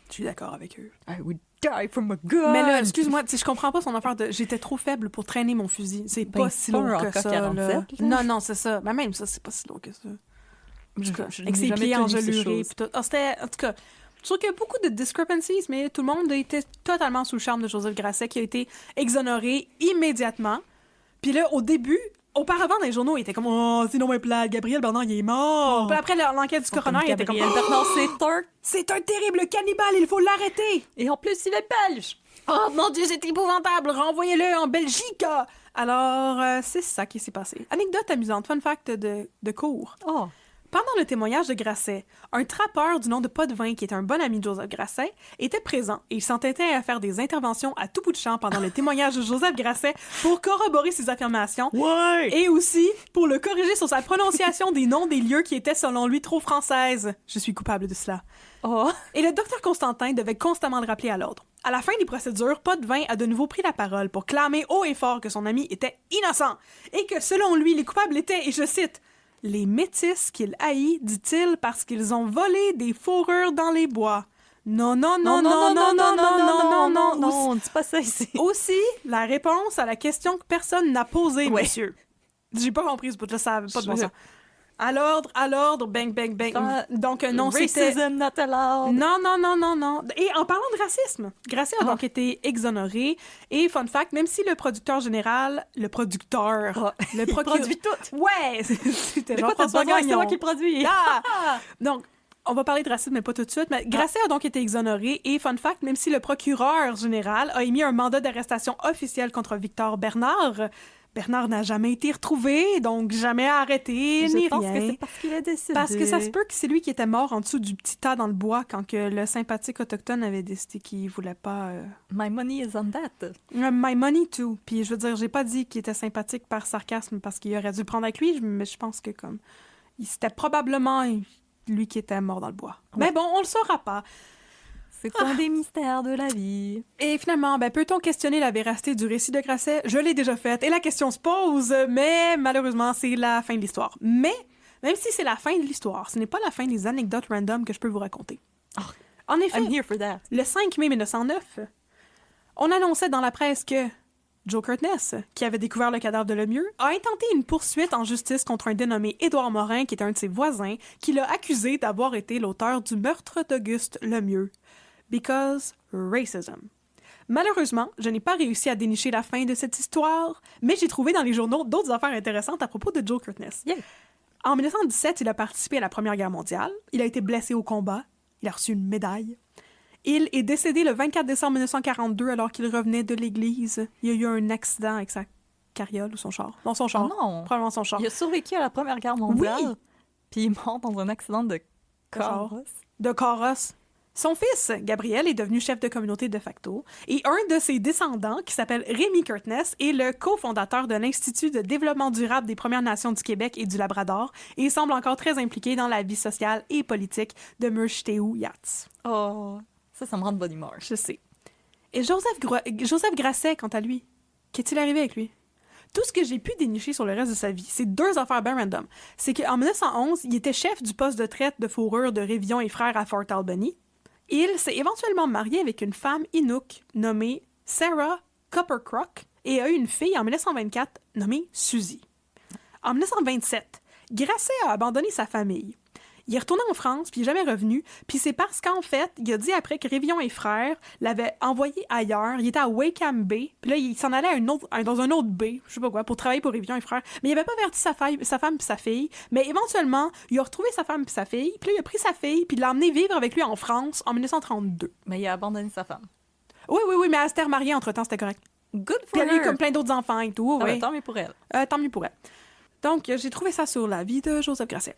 Je suis d'accord avec eux. I would die from a gun. Mais là, excuse-moi, je comprends pas son affaire de... J'étais trop faible pour traîner mon fusil. C'est pas si lourd que ça. 47, là. Non, c'est ça. Mais même ça, c'est pas si lourd que ça. En tout cas, avec ses jamais pieds tenu engelurés. Puis tout. C'était... En tout cas... Je trouve qu'il y a beaucoup de discrepancies, mais tout le monde était totalement sous le charme de Joseph Grasset, qui a été exonéré immédiatement. Puis là, au début, auparavant, dans les journaux, il était comme « Oh, c'est non mais plate, Gabriel Bernard, il est mort! Puis après, l'enquête du coroner, il était comme « Gabriel Bernard, c'est un terrible cannibale, il faut l'arrêter! » Et en plus, il est belge! Oh mon Dieu, c'est épouvantable! Renvoyez-le en Belgique! Alors, c'est ça qui s'est passé. Anecdote amusante, fun fact de cours. Oh! Pendant le témoignage de Grasset, un trappeur du nom de Potvin, qui est un bon ami de Joseph Grasset, était présent et il s'entêtait à faire des interventions à tout bout de champ pendant le témoignage de Joseph Grasset pour corroborer ses affirmations et aussi pour le corriger sur sa prononciation des noms des lieux qui étaient selon lui trop françaises. Je suis coupable de cela. Oh. Et le docteur Constantin devait constamment le rappeler à l'ordre. À la fin des procédures, Potvin a de nouveau pris la parole pour clamer haut et fort que son ami était innocent et que selon lui, les coupables étaient, et je cite, « les métis qu'il haït, dit-il, parce qu'ils ont volé des fourrures dans les bois. » Non, non, non, non, non, non, non, non, non, non, on dit pas ça ici. Aussi, la réponse à la question que personne n'a posée, monsieur. J'ai pas compris ce bout-là, ça avait pas de bon sens. À l'ordre, bang, bang, bang. Donc, non, c'était... Racism not allowed. Non, non, non, non, non. Et en parlant de racisme, Grasset a donc été exonéré. Et fun fact, même si le producteur général... Le producteur... Il produit tout. Ouais! C'était genre François Gagnon. C'est moi qui le produis. Donc, on va parler de racisme, mais pas tout de suite. Mais Grasset a donc été exonéré. Et fun fact, même si le procureur général a émis un mandat d'arrestation officiel contre Victor Bernard... Bernard n'a jamais été retrouvé, donc jamais arrêté, ni rien. Je pense que c'est parce qu'il est décédé. Parce que ça se peut que c'est lui qui était mort en dessous du petit tas dans le bois quand que le sympathique autochtone avait décidé qu'il voulait pas... My money is on that. My money too. Puis je veux dire, j'ai pas dit qu'il était sympathique par sarcasme parce qu'il aurait dû le prendre avec lui, mais je pense que comme... C'était probablement lui qui était mort dans le bois. Ouais. Mais bon, on le saura pas. C'est un des mystères de la vie. Et finalement, peut-on questionner la véracité du récit de Grasset? Je l'ai déjà faite et la question se pose, mais malheureusement, c'est la fin de l'histoire. Mais, même si c'est la fin de l'histoire, ce n'est pas la fin des anecdotes random que je peux vous raconter. Oh, en effet, I'm here for that. Le 5 mai 1909, on annonçait dans la presse que Joe Curtness, qui avait découvert le cadavre de Lemieux, a intenté une poursuite en justice contre un dénommé Édouard Morin, qui est un de ses voisins, qui l'a accusé d'avoir été l'auteur du meurtre d'Auguste Lemieux. Because racism. Malheureusement, je n'ai pas réussi à dénicher la fin de cette histoire, mais j'ai trouvé dans les journaux d'autres affaires intéressantes à propos de Joe Curtness. Yeah. En 1917, il a participé à la Première Guerre mondiale. Il a été blessé au combat. Il a reçu une médaille. Il est décédé le 24 décembre 1942 alors qu'il revenait de l'église. Il y a eu un accident avec sa carriole ou son char. Non, son char. Oh non. Probablement son char. Il a survécu à la Première Guerre mondiale. Oui. Puis il est mort dans un accident de carrosse. De carrosse. Son fils, Gabriel, est devenu chef de communauté de facto, et un de ses descendants, qui s'appelle Rémi Curtness, est le cofondateur de l'Institut de développement durable des Premières Nations du Québec et du Labrador, et il semble encore très impliqué dans la vie sociale et politique de Merchteu Yachts. Oh, ça me rend de bonne humeur. Je sais. Et Joseph Grasset, quant à lui, qu'est-il arrivé avec lui? Tout ce que j'ai pu dénicher sur le reste de sa vie, c'est 2 affaires bien random. C'est qu'en 1911, il était chef du poste de traite de fourrure de Révillon et Frères à Fort Albany. Il s'est éventuellement marié avec une femme Inuk nommée Sarah Coppercrock et a eu une fille en 1924 nommée Suzy. En 1927, Grasset a abandonné sa famille. Il est retourné en France, puis il n'est jamais revenu. Puis c'est parce qu'en fait, il a dit après que Révillon et Frères l'avaient envoyé ailleurs. Il était à Wakeham Bay, puis là, il s'en allait dans un autre baie, je sais pas quoi, pour travailler pour Révillon et Frères. Mais il n'avait pas averti sa femme puis sa fille. Mais éventuellement, il a retrouvé sa femme puis sa fille, puis là, il a pris sa fille, puis il l'a emmené vivre avec lui en France en 1932. Mais il a abandonné sa femme. Oui, mais elle s'était remariée entre-temps, c'était correct. Good for Puis elle a eu her! comme plein d'autres enfants et tout, oui. Tant mieux pour elle. Tant mieux pour elle. Donc, j'ai trouvé ça sur la vie de Joseph Grasset.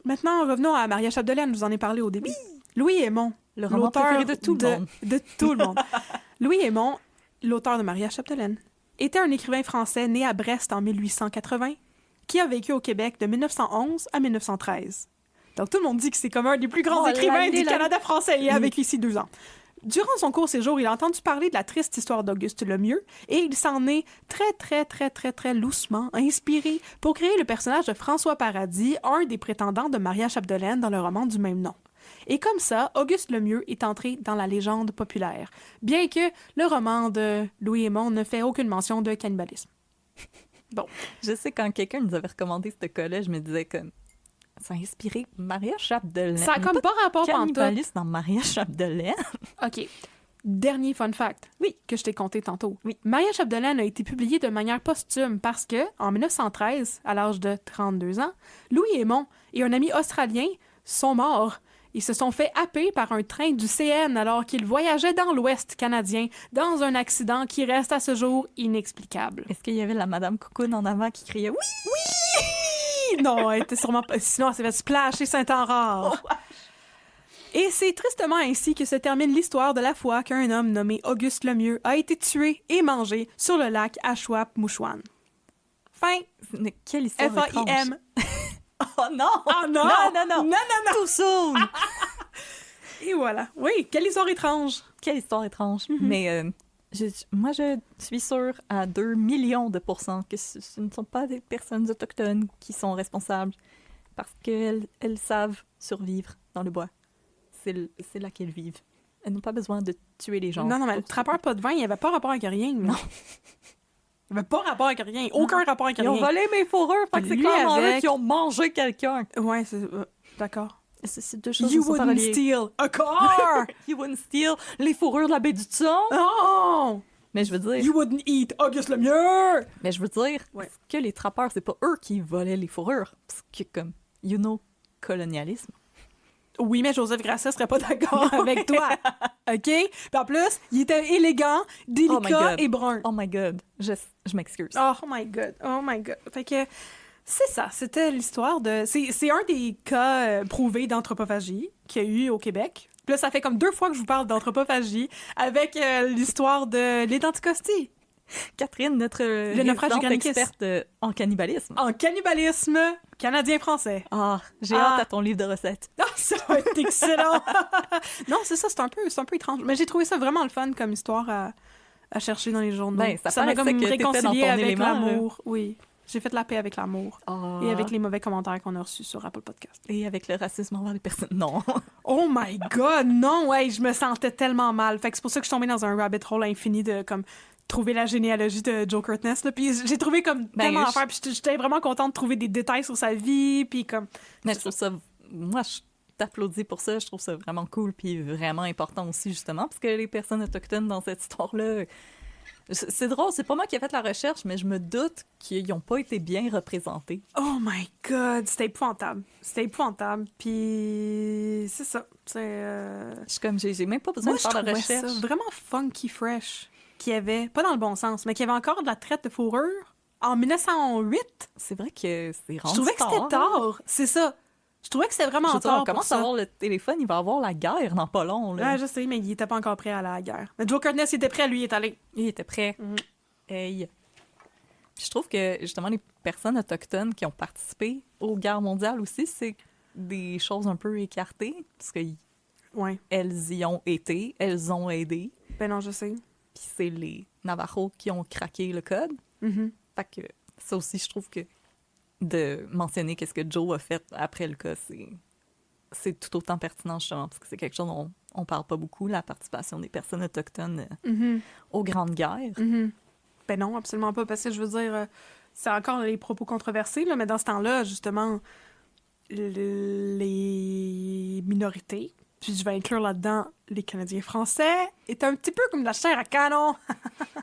Maintenant, revenons à Maria Chapdelaine, je vous en ai parlé au début. Louis Aymon, Le roman préféré de tout le monde. De tout le monde. Louis Aymon, l'auteur de Maria Chapdelaine, était un écrivain français né à Brest en 1880, qui a vécu au Québec de 1911 à 1913. Donc, tout le monde dit que c'est comme un des plus grands écrivains du Canada français et a vécu ici 2 ans. Durant son court séjour, il a entendu parler de la triste histoire d'Auguste Lemieux et il s'en est très loussement inspiré pour créer le personnage de François Paradis, un des prétendants de Maria Chapdelaine dans le roman du même nom. Et comme ça, Auguste Lemieux est entré dans la légende populaire, bien que le roman de Louis Aymon ne fait aucune mention de cannibalisme. Bon. Je sais, quand quelqu'un nous avait recommandé ce cas-là, je me disais comme... Ça a inspiré Maria Chapdelaine. Ça a comme pas rapport pantoute. Cannibalisme dans Maria Chapdelaine. OK. Dernier fun fact. Oui. Que je t'ai conté tantôt. Oui. Maria Chapdelaine a été publiée de manière posthume parce que, en 1913, à l'âge de 32 ans, Louis Aymon et un ami australien sont morts. Ils se sont fait happer par un train du CN alors qu'ils voyageaient dans l'Ouest canadien dans un accident qui reste à ce jour inexplicable. Est-ce qu'il y avait la Madame Cocoon en avant qui criait « Oui! » Non, elle était sûrement pas... Sinon, elle s'est fait splasher Saint-Henrard. Oh. Et c'est tristement ainsi que se termine l'histoire de la fois qu'un homme nommé Auguste Lemieux a été tué et mangé sur le lac Ashuapmushuan. Fin. Quelle histoire F-A-I-M. Oh non! Oh non! Non! Tout soon! Et voilà. Oui, quelle histoire étrange. Quelle histoire étrange. Mais moi, je suis sûre à 2 millions de pourcents que ce ne sont pas des personnes autochtones qui sont responsables parce qu'elles savent survivre dans le bois. C'est là qu'elles vivent. Elles n'ont pas besoin de tuer les gens. Non, mais le trappeur pas de vin, il n'y avait pas rapport avec rien. Non. Il n'y avait pas rapport avec rien. Aucun rapport avec rien. Ils ont volé mes fourrures, fait que c'est clairement eux qui ont mangé quelqu'un. Ouais, c'est... d'accord. C'est 2 choses You qui sont pas wouldn't reliées. steal a car! You wouldn't steal les fourrures de la baie du Thon. Oh! Mais je veux dire... You wouldn't eat Auguste Lemieux! Mais je veux dire que les trappeurs, c'est pas eux qui volaient les fourrures. Parce que comme, colonialisme. Oui, mais Joseph Grasset serait pas d'accord avec toi. OK? Puis en plus, il était élégant, délicat et brun. Oh my God. Je m'excuse. Oh my God. Oh my God. Fait que... C'est ça, c'était l'histoire de... C'est un des cas prouvés d'anthropophagie qu'il y a eu au Québec. Puis là, ça fait comme 2 fois que je vous parle d'anthropophagie avec l'histoire de l'Identicostie. Catherine, notre experte en cannibalisme. En cannibalisme canadien-français. Ah, j'ai hâte à ton livre de recettes. Ah, ça va être excellent! Non, c'est ça, c'est un peu étrange. Mais j'ai trouvé ça vraiment le fun comme histoire à chercher dans les journaux. Ben, ça m'a comme réconcilié avec l'amour. Là. Oui. J'ai fait la paix avec l'amour. Et avec les mauvais commentaires qu'on a reçus sur Apple Podcast. Et avec le racisme envers les personnes. Non. Oh my God, non, ouais, je me sentais tellement mal. Fait que c'est pour ça que je suis tombée dans un rabbit hole infini de comme trouver la généalogie de Joe Curtness. Là. Puis j'ai trouvé comme tellement à faire. Puis j'étais vraiment contente de trouver des détails sur sa vie. Puis comme... Mais je trouve ça... Moi, je t'applaudis pour ça. Je trouve ça vraiment cool puis vraiment important aussi, justement, parce que les personnes autochtones dans cette histoire-là... C'est drôle, c'est pas moi qui ai fait la recherche, mais je me doute qu'ils n'ont pas été bien représentés. Oh my God, c'était épouvantable. C'était épouvantable, puis c'est ça. J'ai même pas besoin de faire la recherche. Ça vraiment funky fresh, qu'il y avait, pas dans le bon sens, mais qu'il y avait encore de la traite de fourrure en 1908. C'est vrai que c'est rendu Je trouvais que c'était tard, c'est ça. Je trouvais que c'était vraiment tard. On commence à avoir le téléphone, il va avoir la guerre dans pas long. Là. Ouais, je sais, mais il était pas encore prêt à la guerre. Mais Joe Curtness, il était prêt, lui, il est allé. Il était prêt. Hey. Je trouve que, justement, les personnes autochtones qui ont participé aux guerres mondiales aussi, c'est des choses un peu écartées, parce qu'elles y ont été, elles ont aidé. Ben non, je sais. Puis c'est les Navajos qui ont craqué le code. Fait que ça aussi, je trouve que de mentionner qu'est-ce que Joe a fait après le cas, c'est tout autant pertinent, justement, parce que c'est quelque chose dont on parle pas beaucoup, la participation des personnes autochtones aux grandes guerres. Ben non, absolument pas, parce que je veux dire, c'est encore les propos controversés, là, mais dans ce temps-là, justement, les minorités, puis je vais inclure là-dedans les Canadiens français, étaient un petit peu comme de la chair à canon.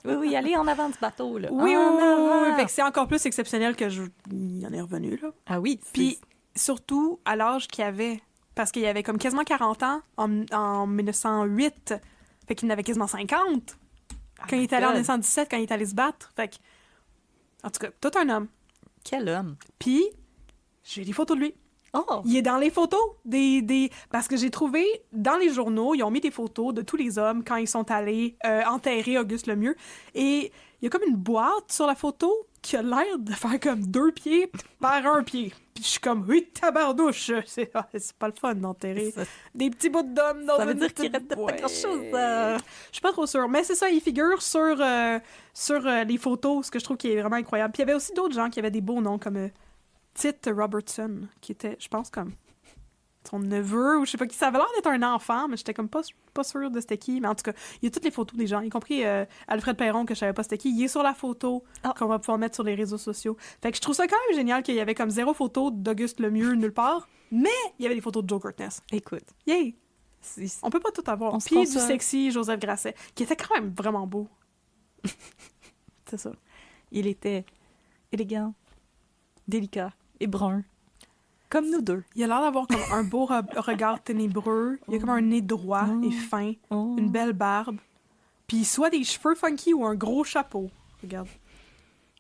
Oui, allez en avant du bateau, là. Oui, En avant. oui. Fait que c'est encore plus exceptionnel que il en est revenu, là. Ah oui. Puis surtout à l'âge qu'il avait, parce qu'il avait comme quasiment 40 ans en 1908, fait qu'il en avait quasiment 50 quand il est allé en 1917, quand il est allé se battre. Fait que, en tout cas, tout un homme. Quel homme. Puis, j'ai des photos de lui. Oh! Il est dans les photos parce que j'ai trouvé, dans les journaux, ils ont mis des photos de tous les hommes quand ils sont allés enterrer Auguste Lemieux. Et il y a comme une boîte sur la photo qui a l'air de faire comme 2 pieds par 1 pied. Puis je suis comme, oui, tabarnouche! C'est pas le fun d'enterrer des petits bouts d'hommes dans ça veut une dire qu'il petite reste pas grand-chose. Je suis pas trop sûre. Mais c'est ça, il figure sur les photos, ce que je trouve qui est vraiment incroyable. Puis il y avait aussi d'autres gens qui avaient des beaux noms, comme Tite Robertson, qui était, je pense, comme son neveu, ou je sais pas qui. Ça avait l'air d'être un enfant, mais j'étais comme pas sûre de c'était qui. Mais en tout cas, il y a toutes les photos des gens, y compris Alfred Perron, que je savais pas c'était qui. Il est sur la photo qu'on va pouvoir mettre sur les réseaux sociaux. Fait que je trouve ça quand même génial qu'il y avait comme 0 photo d'Auguste Lemieux nulle part, mais il y avait des photos de Joe Curtness. Écoute. Yay! On peut pas tout avoir. Puis du sexy Joseph Grasset, qui était quand même vraiment beau. C'est ça. Il était élégant, délicat et brun. Comme nous deux. Il a l'air d'avoir comme un beau regard ténébreux. Il a comme un nez droit et fin. Une belle barbe. Puis soit des cheveux funky ou un gros chapeau. Regarde.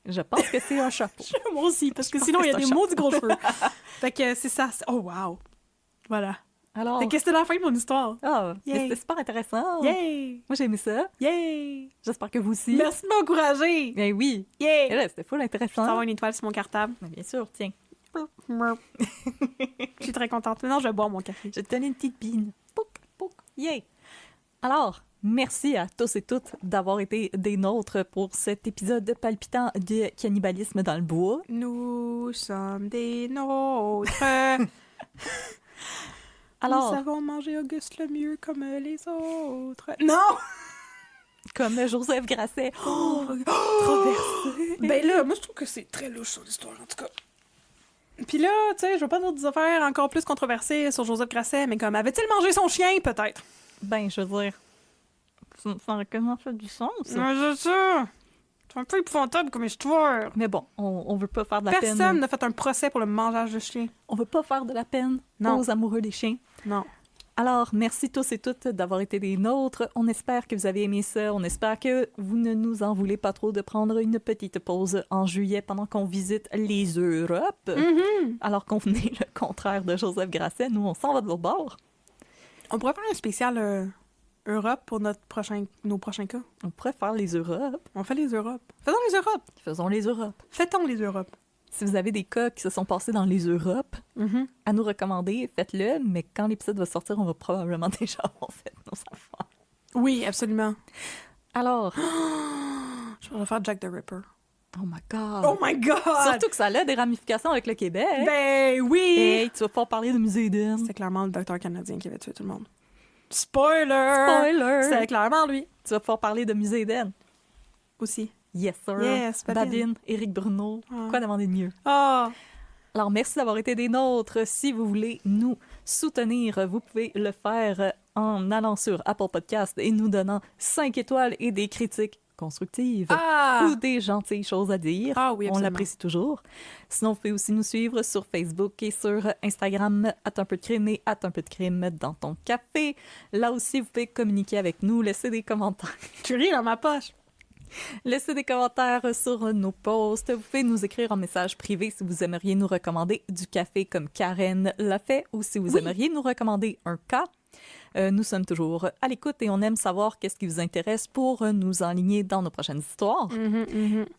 Je pense que c'est un chapeau. Moi aussi, parce que sinon, il y a des maudits gros cheveux. Fait que c'est ça. Oh, wow. Voilà. Alors... Fait que c'était la fin de mon histoire. Ah, c'était super intéressant. Yay! Moi, j'ai aimé ça. Yay! J'espère que vous aussi. Merci de m'encourager! Ben oui. Yay! Et là, c'était full intéressant. Je vais avoir une étoile sur mon cartable. Ben, bien sûr, tiens. Je suis très contente. Maintenant, je vais boire mon café. Je vais te donner une petite bine. Pouc, pouc. Yay! Alors, merci à tous et toutes d'avoir été des nôtres pour cet épisode palpitant de cannibalisme dans le bois. Nous sommes des nôtres. Alors, nous savons manger Auguste Lemieux comme les autres. Non! Comme Joseph Grasset. Oh, traversé. Ben là, moi, je trouve que c'est très louche, son histoire, en tout cas. Puis là, tu sais, je veux pas dire des affaires encore plus controversées sur Joseph Grasset, mais comme, avait-il mangé son chien, peut-être? Ben, je veux dire, ça aurait comment fait du sens, ça? Ouais, c'est ça! C'est un peu épouvantable comme histoire. Mais bon, on veut pas faire de la peine. Personne n'a fait un procès pour le mangeage de chien. On veut pas faire de la peine aux amoureux des chiens. Non. Alors, merci tous et toutes d'avoir été des nôtres. On espère que vous avez aimé ça. On espère que vous ne nous en voulez pas trop de prendre une petite pause en juillet pendant qu'on visite les Europes. Alors qu'on venait le contraire de Joseph Grasset. Nous, on s'en va de l'autre bord. On pourrait faire un spécial Europe pour nos prochains cas. On pourrait faire les Europes. On fait les Europes. Faisons les Europes. Faisons les Europes. Fêtons les Europes. Si vous avez des cas qui se sont passés dans les Europes, à nous recommander, faites-le, mais quand l'épisode va sortir, on va probablement déjà avoir fait nos affaires. Oui, absolument. Alors... je vais faire Jack the Ripper. Oh my God! Oh my God! Surtout que ça a des ramifications avec le Québec. Ben oui! Hey, tu vas pouvoir parler de musée d'Eden. C'est clairement le docteur canadien qui avait tué tout le monde. Spoiler! Spoiler! C'est clairement lui. Tu vas pouvoir parler de musée d'Eden. Aussi. Yes, sir. Yes, Babine, Éric Bruno. Quoi demander de mieux? Ah! Alors, merci d'avoir été des nôtres. Si vous voulez nous soutenir, vous pouvez le faire en allant sur Apple Podcast et nous donnant 5 étoiles et des critiques constructives ou des gentilles choses à dire. Ah oui, absolument. On l'apprécie toujours. Sinon, vous pouvez aussi nous suivre sur Facebook et sur Instagram, @unpeudecrime et @unpeudecrime dans ton café. Là aussi, vous pouvez communiquer avec nous, laisser des commentaires. Tu ris dans ma poche. Laissez des commentaires sur nos posts. Vous pouvez nous écrire en message privé si vous aimeriez nous recommander du café comme Karen l'a fait ou si vous aimeriez nous recommander un cas. Nous sommes toujours à l'écoute et on aime savoir qu'est-ce qui vous intéresse pour nous enligner dans nos prochaines histoires.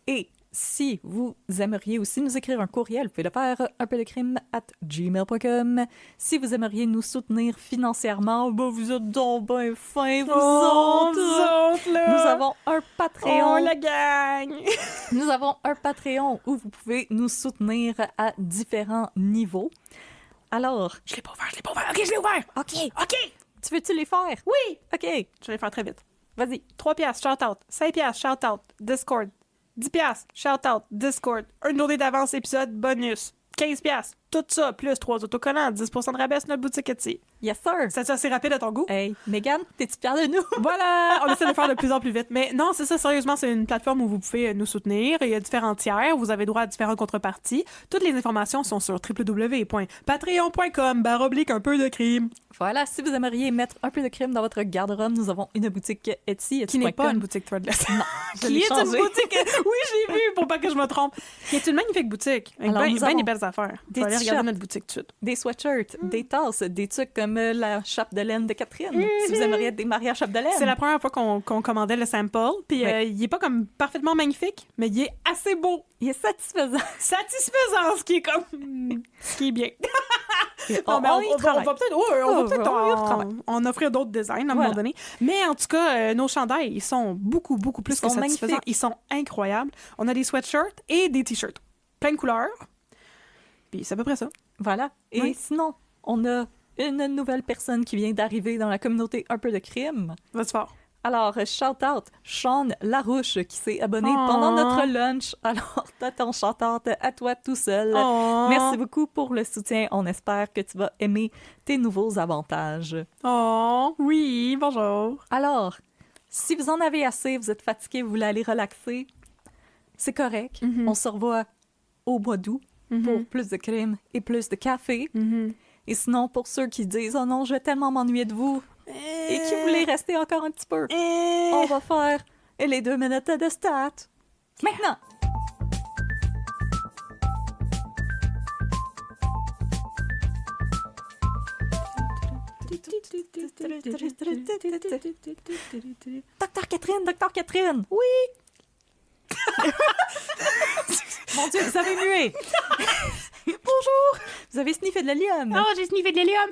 Et si vous aimeriez aussi nous écrire un courriel, vous pouvez le faire unpeaudecrime@gmail.com. Si vous aimeriez nous soutenir financièrement, vous êtes donc bien fins, vous autres! là! Nous avons un Patreon. Oh, la gang! Nous avons un Patreon où vous pouvez nous soutenir à différents niveaux. Alors... Je l'ai pas ouvert! OK, je l'ai ouvert! OK! Tu veux-tu les faire? Oui! OK, Je vais les faire très vite. vas-y. 3 piastres, shout-out. 5 piastres, shout-out. Discord. 10 piastres, shout-out. Discord. Une journée d'avance, épisode bonus. 15 piastres. Tout ça, plus 3 autocollants. 10% de rabais sur notre boutique Etsy. Yes, sir! C'est assez rapide à ton goût? Hey, Megan, t'es-tu fière de nous? Voilà! On essaie de le faire de plus en plus vite. Mais non, c'est ça, sérieusement, c'est une plateforme où vous pouvez nous soutenir. Il y a différents tiers. Vous avez droit à différentes contreparties. Toutes les informations sont sur www.patreon.com/un peu de crime. Voilà, si vous aimeriez mettre un peu de crime dans votre garde-robe, nous avons une boutique Etsy. Qui n'est pas une boutique Threadless. Non, je Qui l'ai est une changé. boutique... Oui, je l'ai vu, pour pas que je me trompe. Qui est une magnifique boutique. Avec Alors, nous bien avons des belles affaires. des Vous allez regarder t-shirts. notre boutique tout de suite. Des sweatshirts, des tasses, des trucs comme la chape de laine de Catherine. Si vous aimeriez des mariages chape de laine. C'est la première fois qu'on commandait le sample. Puis Oui. il est pas comme parfaitement magnifique, mais il est assez beau. Il est satisfaisant. Satisfaisant, ce qui est comme... ce qui est bien. On, Non, mais on y travaille. va peut-être en offrir d'autres designs à un moment donné. Mais en tout cas, nos chandails, ils sont beaucoup plus Ils que sont satisfaisants. magnifiques. Ils sont incroyables. On a des sweatshirts et des t-shirts. Plein de couleurs. Puis c'est à peu près ça. Voilà. Et Oui. sinon, on a une nouvelle personne qui vient d'arriver dans la communauté Un peu de crime. Va-tu fort? Alors, shout-out, Sean Larouche, qui s'est abonné Oh. pendant notre lunch. Alors, t'as ton shout-out à toi tout seul. Oh. Merci beaucoup pour le soutien. On espère que tu vas aimer tes nouveaux avantages. Oh, oui, bonjour. Alors, si vous en avez assez, vous êtes fatigué, vous voulez aller relaxer, c'est correct. Mhm. On se revoit au mois d'août pour plus de crème et plus de café. Mhm. Et sinon, pour ceux qui disent « Oh non, je vais tellement m'ennuyer de vous » et qui voulaient rester encore un petit peu, on va faire les 2 minutes de stats. Maintenant! Docteur Catherine! Oui! Mon Dieu, vous avez mué! Bonjour! Vous avez sniffé de l'hélium. Oh, j'ai sniffé de l'hélium.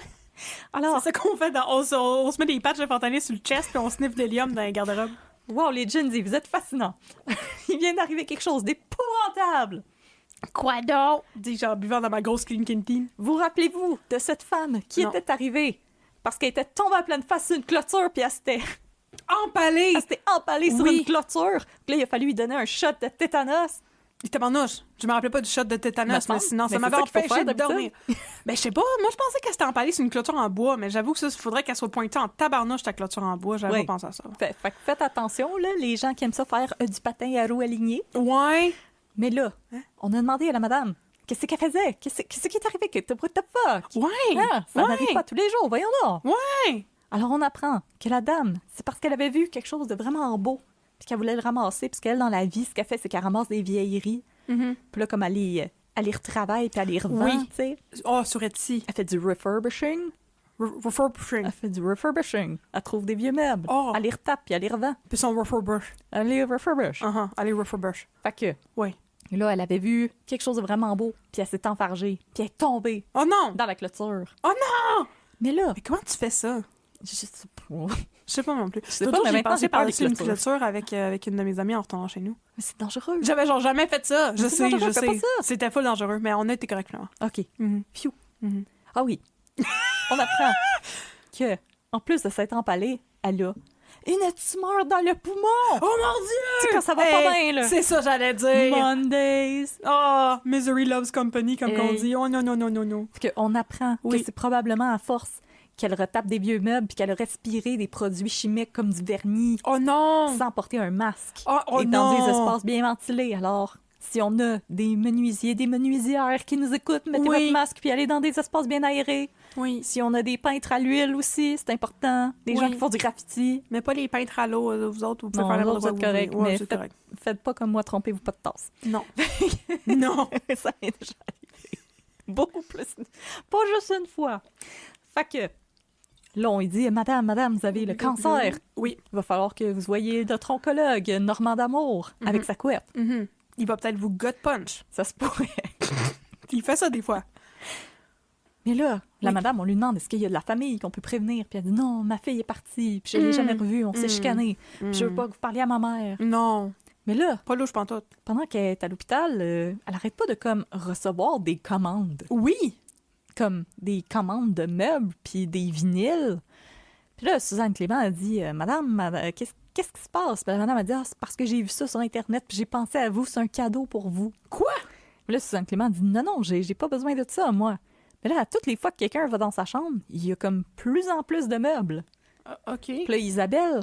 Alors, C'est ça qu'on fait. On se met des patchs de fentanyl sur le chest puis on sniffe de l'hélium dans les garde-robes. wow, les Gen Z, vous êtes fascinants. Il vient d'arriver quelque chose d'épouvantable. Quoi donc? Dis-je en buvant dans ma grosse clean canteen. Vous rappelez-vous de cette femme qui Non. était arrivée parce qu'elle était tombée à pleine face sur une clôture puis Empalé! elle s'était empalée sur Oui. une clôture. Puis là, il a fallu lui donner un shot de tétanos. Il était manouche. Je me rappelais pas du shot de tétanos, Me mais semble. sinon, ça Mais m'avait c'est ça qu'il faut empêché faire de dormir. Ben, je sais pas. Moi, je pensais qu'elle s'était empalée sur une clôture en bois, mais j'avoue que ça, il faudrait qu'elle soit pointée en tabarnouche, ta clôture en bois. J'avais Oui. pas pensé à ça. Fait que faites attention, là, les gens qui aiment ça faire du patin à roues alignées. Ouais. Mais là, Hein? on a demandé à la madame qu'est-ce qu'elle faisait. Qu'est-ce qui est arrivé? What the fuck? Ouais. Ah, ça ouais. n'arrive pas tous les jours, voyons donc. Ouais. Alors, on apprend que la dame, c'est parce qu'elle avait vu quelque chose de vraiment beau, puis qu'elle voulait le ramasser, puis qu'elle, dans la vie, ce qu'elle fait, c'est qu'elle ramasse des vieilleries. Mhm. Puis là, comme elle les retravaille, puis elle les revend, Oui. tu sais. Oh, sur Etsy. Elle fait du refurbishing. Refurbishing. Elle fait du refurbishing. Elle trouve des vieux meubles. Oh. Elle les retape, puis elle les revend. Puis son refurbish. Elle les refurbish. Allez, refurbish. Fait que, Oui. là, elle avait vu quelque chose de vraiment beau, puis elle s'est enfargée, puis elle est tombée Oh non! dans la clôture. Oh non! Mais là, Mais comment tu fais ça? je sais pas. Je sais pas non plus. sais L'autre pas, jour, mais j'ai maintenant, passé j'ai peur des par-dessus une clôtures. clôture avec une de mes amies en retournant chez nous. Mais c'est dangereux. J'avais genre jamais fait ça. Je C'est sais, dangereux, je fais pas sais. ça. C'était full dangereux, mais on a été correct finalement. OK. Mhm. Phew. Mhm. Ah oui. On apprend que, en plus de s'être empalée, elle a une tumeur dans le poumon. Oh mon Dieu! Tu sais, quand ça va pas bien, là. C'est ça, j'allais dire. Mondays. Oh, Misery Loves Company, comme qu'on Hey. dit. Oh non, non, non, non, non. Parce qu'on apprend Oui. que c'est probablement à force qu'elle retape des vieux meubles puis qu'elle a respiré des produits chimiques comme du vernis Oh non! sans porter un masque Oh et dans non! des espaces bien ventilés. Alors, si on a des menuisiers, des menuisières qui nous écoutent, mettez Oui. votre masque puis allez dans des espaces bien aérés. Oui. Si on a des peintres à l'huile aussi, c'est important. Des Oui. gens qui font du graffiti. Mais pas les peintres à l'eau, vous autres, vous pouvez Non, faire vous n'importe autres, quoi vous êtes vous voulez. corrects, Ouais, mais c'est faites- correct. Faites pas comme moi, trompez-vous pas de tasse. Non. Non. Ça m'est déjà arrivé. Beaucoup plus. Pas juste une fois. Fait que, là, on lui dit, Madame, vous avez le cancer. Oui. Il va falloir que vous voyez notre oncologue, Normand d'Amour, avec sa couette. Mhm. Il va peut-être vous gut punch. Ça se pourrait. Il fait ça des fois. Mais là, la Oui. madame, on lui demande est-ce qu'il y a de la famille qu'on peut prévenir? Puis elle dit non, ma fille est partie, puis je l'ai jamais revue, on s'est chicané, puis je veux pas que vous parliez à ma mère. Non, Mais là, pas louche pantoute. pendant qu'elle est à l'hôpital, elle arrête pas de comme recevoir des commandes. Oui! Comme des commandes de meubles puis des vinyles. Puis là, Suzanne Clément a dit Madame, qu'est-ce qui se passe? Puis la madame a dit c'est parce que j'ai vu ça sur Internet puis j'ai pensé à vous, c'est un cadeau pour vous. Quoi? Puis là, Suzanne Clément dit non, j'ai pas besoin de ça, moi. Mais là, toutes les fois que quelqu'un va dans sa chambre, il y a comme plus en plus de meubles. OK. Puis là, Isabelle,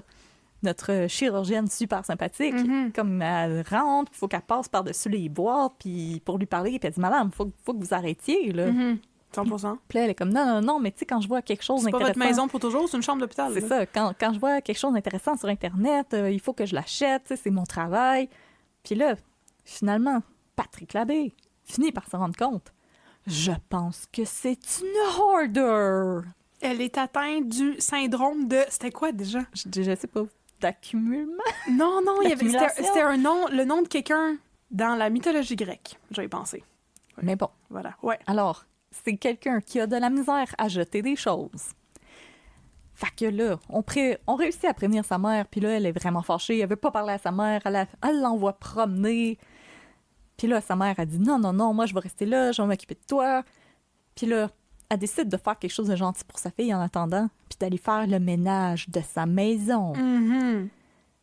notre chirurgienne super sympathique, comme elle rentre, il faut qu'elle passe par-dessus les boîtes puis pour lui parler, puis elle dit Madame, faut que vous arrêtiez, là. 100%. Puis là, elle est comme non, mais tu sais, quand je vois quelque chose C'est pas d'intéressant... votre maison pour toujours, c'est une chambre d'hôpital. C'est ça, quand je vois quelque chose d'intéressant sur Internet, il faut que je l'achète, tu sais, c'est mon travail. Puis là, finalement, Patrick Labbé finit par se rendre compte. Je pense que c'est une hoarder. Elle est atteinte du syndrome de... C'était quoi déjà? Je sais pas, d'accumulement? Non, il y avait... L'accumulation? C'était un nom, le nom de quelqu'un dans la mythologie grecque. J'avais pensé. Mais bon, Voilà. Ouais. alors, c'est quelqu'un qui a de la misère à jeter des choses. Fait que là, on réussit à prévenir sa mère, puis là, elle est vraiment fâchée, elle veut pas parler à sa mère, elle l'envoie promener. Puis là, sa mère a dit non, moi je vais rester là, je vais m'occuper de toi. Puis là, elle décide de faire quelque chose de gentil pour sa fille en attendant, puis d'aller faire le ménage de sa maison.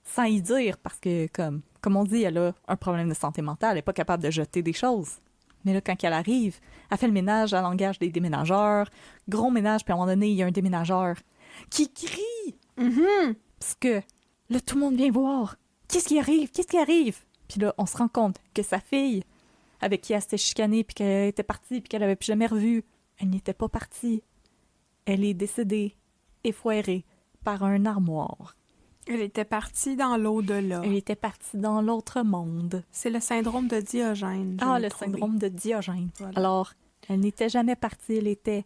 Sans y dire, parce que, comme on dit, elle a un problème de santé mentale, elle n'est pas capable de jeter des choses. Mais là, quand elle arrive, elle fait le ménage, elle engage des déménageurs. Gros ménage, puis à un moment donné, il y a un déménageur qui crie. Parce que là, tout le monde vient voir. Qu'est-ce qui arrive? Puis là, on se rend compte que sa fille, avec qui elle s'était chicanée, puis qu'elle était partie, puis qu'elle n'avait plus jamais revu, elle n'était pas partie. Elle est décédée, effoirée, par un armoire. Elle était partie dans l'au-delà. Elle était partie dans l'autre monde. C'est le syndrome de Diogène. Ah, le syndrome de Diogène. Voilà. Alors, elle n'était jamais partie, elle était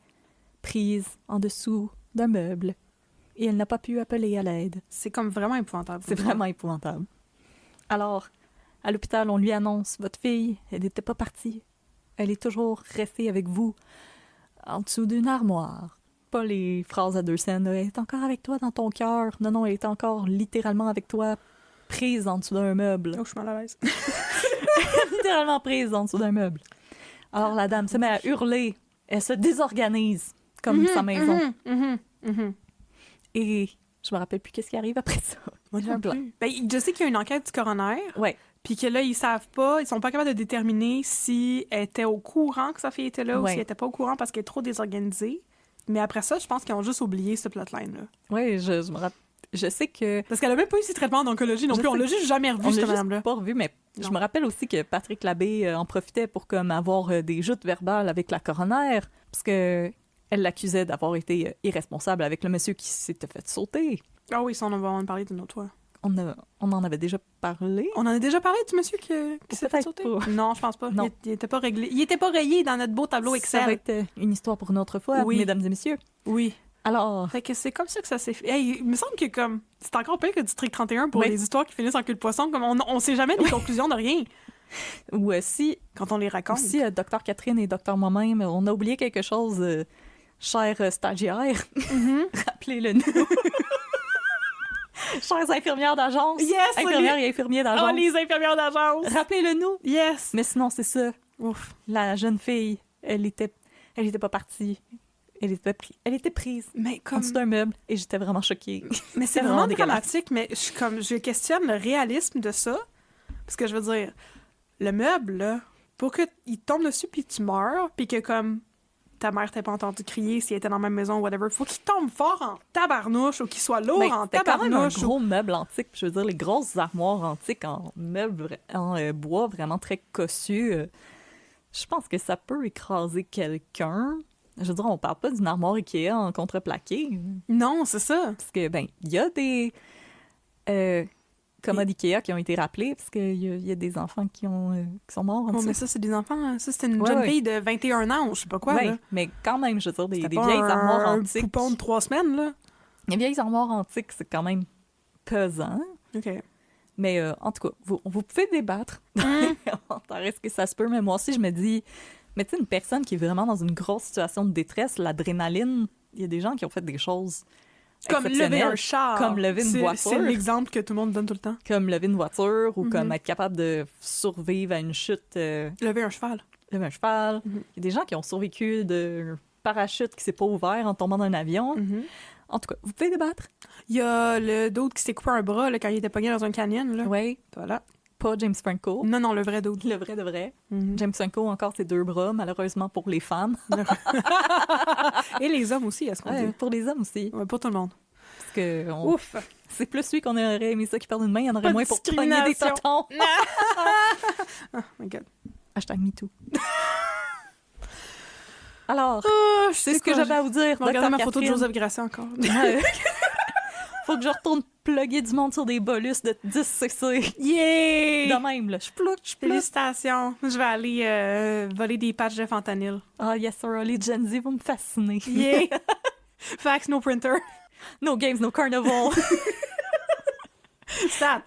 prise en dessous d'un meuble. Et elle n'a pas pu appeler à l'aide. C'est comme vraiment épouvantable. C'est vraiment épouvantable. Alors, à l'hôpital, on lui annonce, votre fille, elle n'était pas partie. Elle est toujours restée avec vous, en dessous d'une armoire. Pas les phrases à deux scènes, elle est encore avec toi dans ton cœur. Non, elle est encore littéralement avec toi, prise en dessous d'un meuble. Oh, je suis mal à l'aise. Littéralement prise en dessous d'un meuble. Alors la dame se met à hurler. Elle se désorganise comme sa maison. Et je me rappelle plus qu'est-ce qui arrive après ça. J'ai un plan. Ben, je sais qu'il y a une enquête du coroner. Ouais. Puis que là, ils savent pas, ils sont pas capables de déterminer si elle était au courant que sa fille était là ou si elle était pas au courant parce qu'elle est trop désorganisée. Mais après ça, je pense qu'ils ont juste oublié ce plotline-là. Oui, je me rappelle. Je sais que... Parce qu'elle a même pas eu ses traitements d'oncologie non plus. On l'a juste jamais revu, cette madame-là. Pas revu, mais je me rappelle aussi que Patrick Labbé en profitait pour comme avoir des joutes verbales avec la coroner, parce que elle l'accusait d'avoir été irresponsable avec le monsieur qui s'était fait sauter. Ah oui, ça, on va en parler d'une autre fois. On en avait déjà parlé. On en a déjà parlé du monsieur qui s'est fait sauter? Pas. Non, je pense pas. Non. Il était pas réglé. Il était pas rayé dans notre beau tableau Excel. Ça va être une histoire pour une autre fois, Oui. mesdames et messieurs. Oui. Alors... Fait que c'est comme ça que ça s'est fait. Hey, il me semble que comme c'est encore pire que District 31 pour les histoires qui finissent en cul de poisson. Comme on sait jamais des conclusions de rien. Ou si... Quand on les raconte. Si Dr Catherine et Dr moi-même, on a oublié quelque chose, cher stagiaire, rappelez-le nous. Chères infirmières d'agence, infirmières et infirmiers d'agence. Oh, les infirmières d'agence! Rappelez-le nous. Yes! Mais sinon, c'est ça. Ouf. La jeune fille, elle était pas partie. Elle était prise Mais en comme... dessous d'un meuble et j'étais vraiment choquée. Mais c'est vraiment vraiment dégueulasse. dramatique, mais je questionne le réalisme de ça. Parce que je veux dire, le meuble, là, pour qu'il tombe dessus puis tu meurs, puis que comme ta mère t'a pas entendu crier s'il était dans la même maison ou whatever, faut qu'il tombe fort en tabarnouche ou qu'il soit lourd en C'était quand même un tabarnouche. gros meuble antique. Je veux dire, les grosses armoires antiques en bois vraiment très cossu. Je pense que ça peut écraser quelqu'un. Je veux dire, on parle pas d'une armoire Ikea en contreplaqué. Non, c'est ça. Parce que, il y a des commodes Ikea qui ont été rappelés, parce qu'il y a des enfants qui sont morts. Oh, mais ça, c'est des enfants. Hein. Ça, c'était une jeune fille de 21 ans ou je sais pas quoi. Oui, là. mais quand même, je veux dire, des C'était vieilles pas armoires un antiques. poupon de 3 semaines, là. Les vieilles armoires antiques, c'est quand même pesant. OK. Mais en tout cas, vous pouvez débattre. Est-ce que ça se peut? Mais moi aussi, je me dis, mais tu sais, une personne qui est vraiment dans une grosse situation de détresse, l'adrénaline, il y a des gens qui ont fait des choses Comme lever un char. Comme lever une voiture. C'est l'exemple que tout le monde donne tout le temps. Comme lever une voiture ou comme être capable de survivre à une chute. Lever un cheval. Lever un cheval. Il y a des gens qui ont survécu de parachute qui s'est pas ouvert en tombant d'un avion. En tout cas, vous pouvez débattre. Il y a le d'autre qui s'est coupé un bras là, quand il était pogné dans un canyon. Là. Oui. Voilà. Pas James Franco. Non, le vrai d'autre. Le vrai de vrai. James Franco, encore ses 2 bras, malheureusement pour les femmes. Et les hommes aussi, à ce moment-là. Pour les hommes aussi. Ouais, pour tout le monde. Parce que Ouf! C'est plus lui qu'on aurait aimé ça qui perd une main, il y en aurait Pas moins de pour pogner des totons. Oh my God. Hashtag MeToo. Alors, c'est ce que quoi, j'avais à vous dire. Regardez ma Dr. photo de Catherine. Joseph Grasset encore. Faut que je retourne plugger du monde sur des bolus de 10 cc. Yay! De même, là. Je ploute. Félicitations. Je vais aller voler des patchs de fentanyl. Ah, yes, sir. Les Gen Z, vous me fascinez. Yay! Fax, no printer. No games, no carnival. Stat!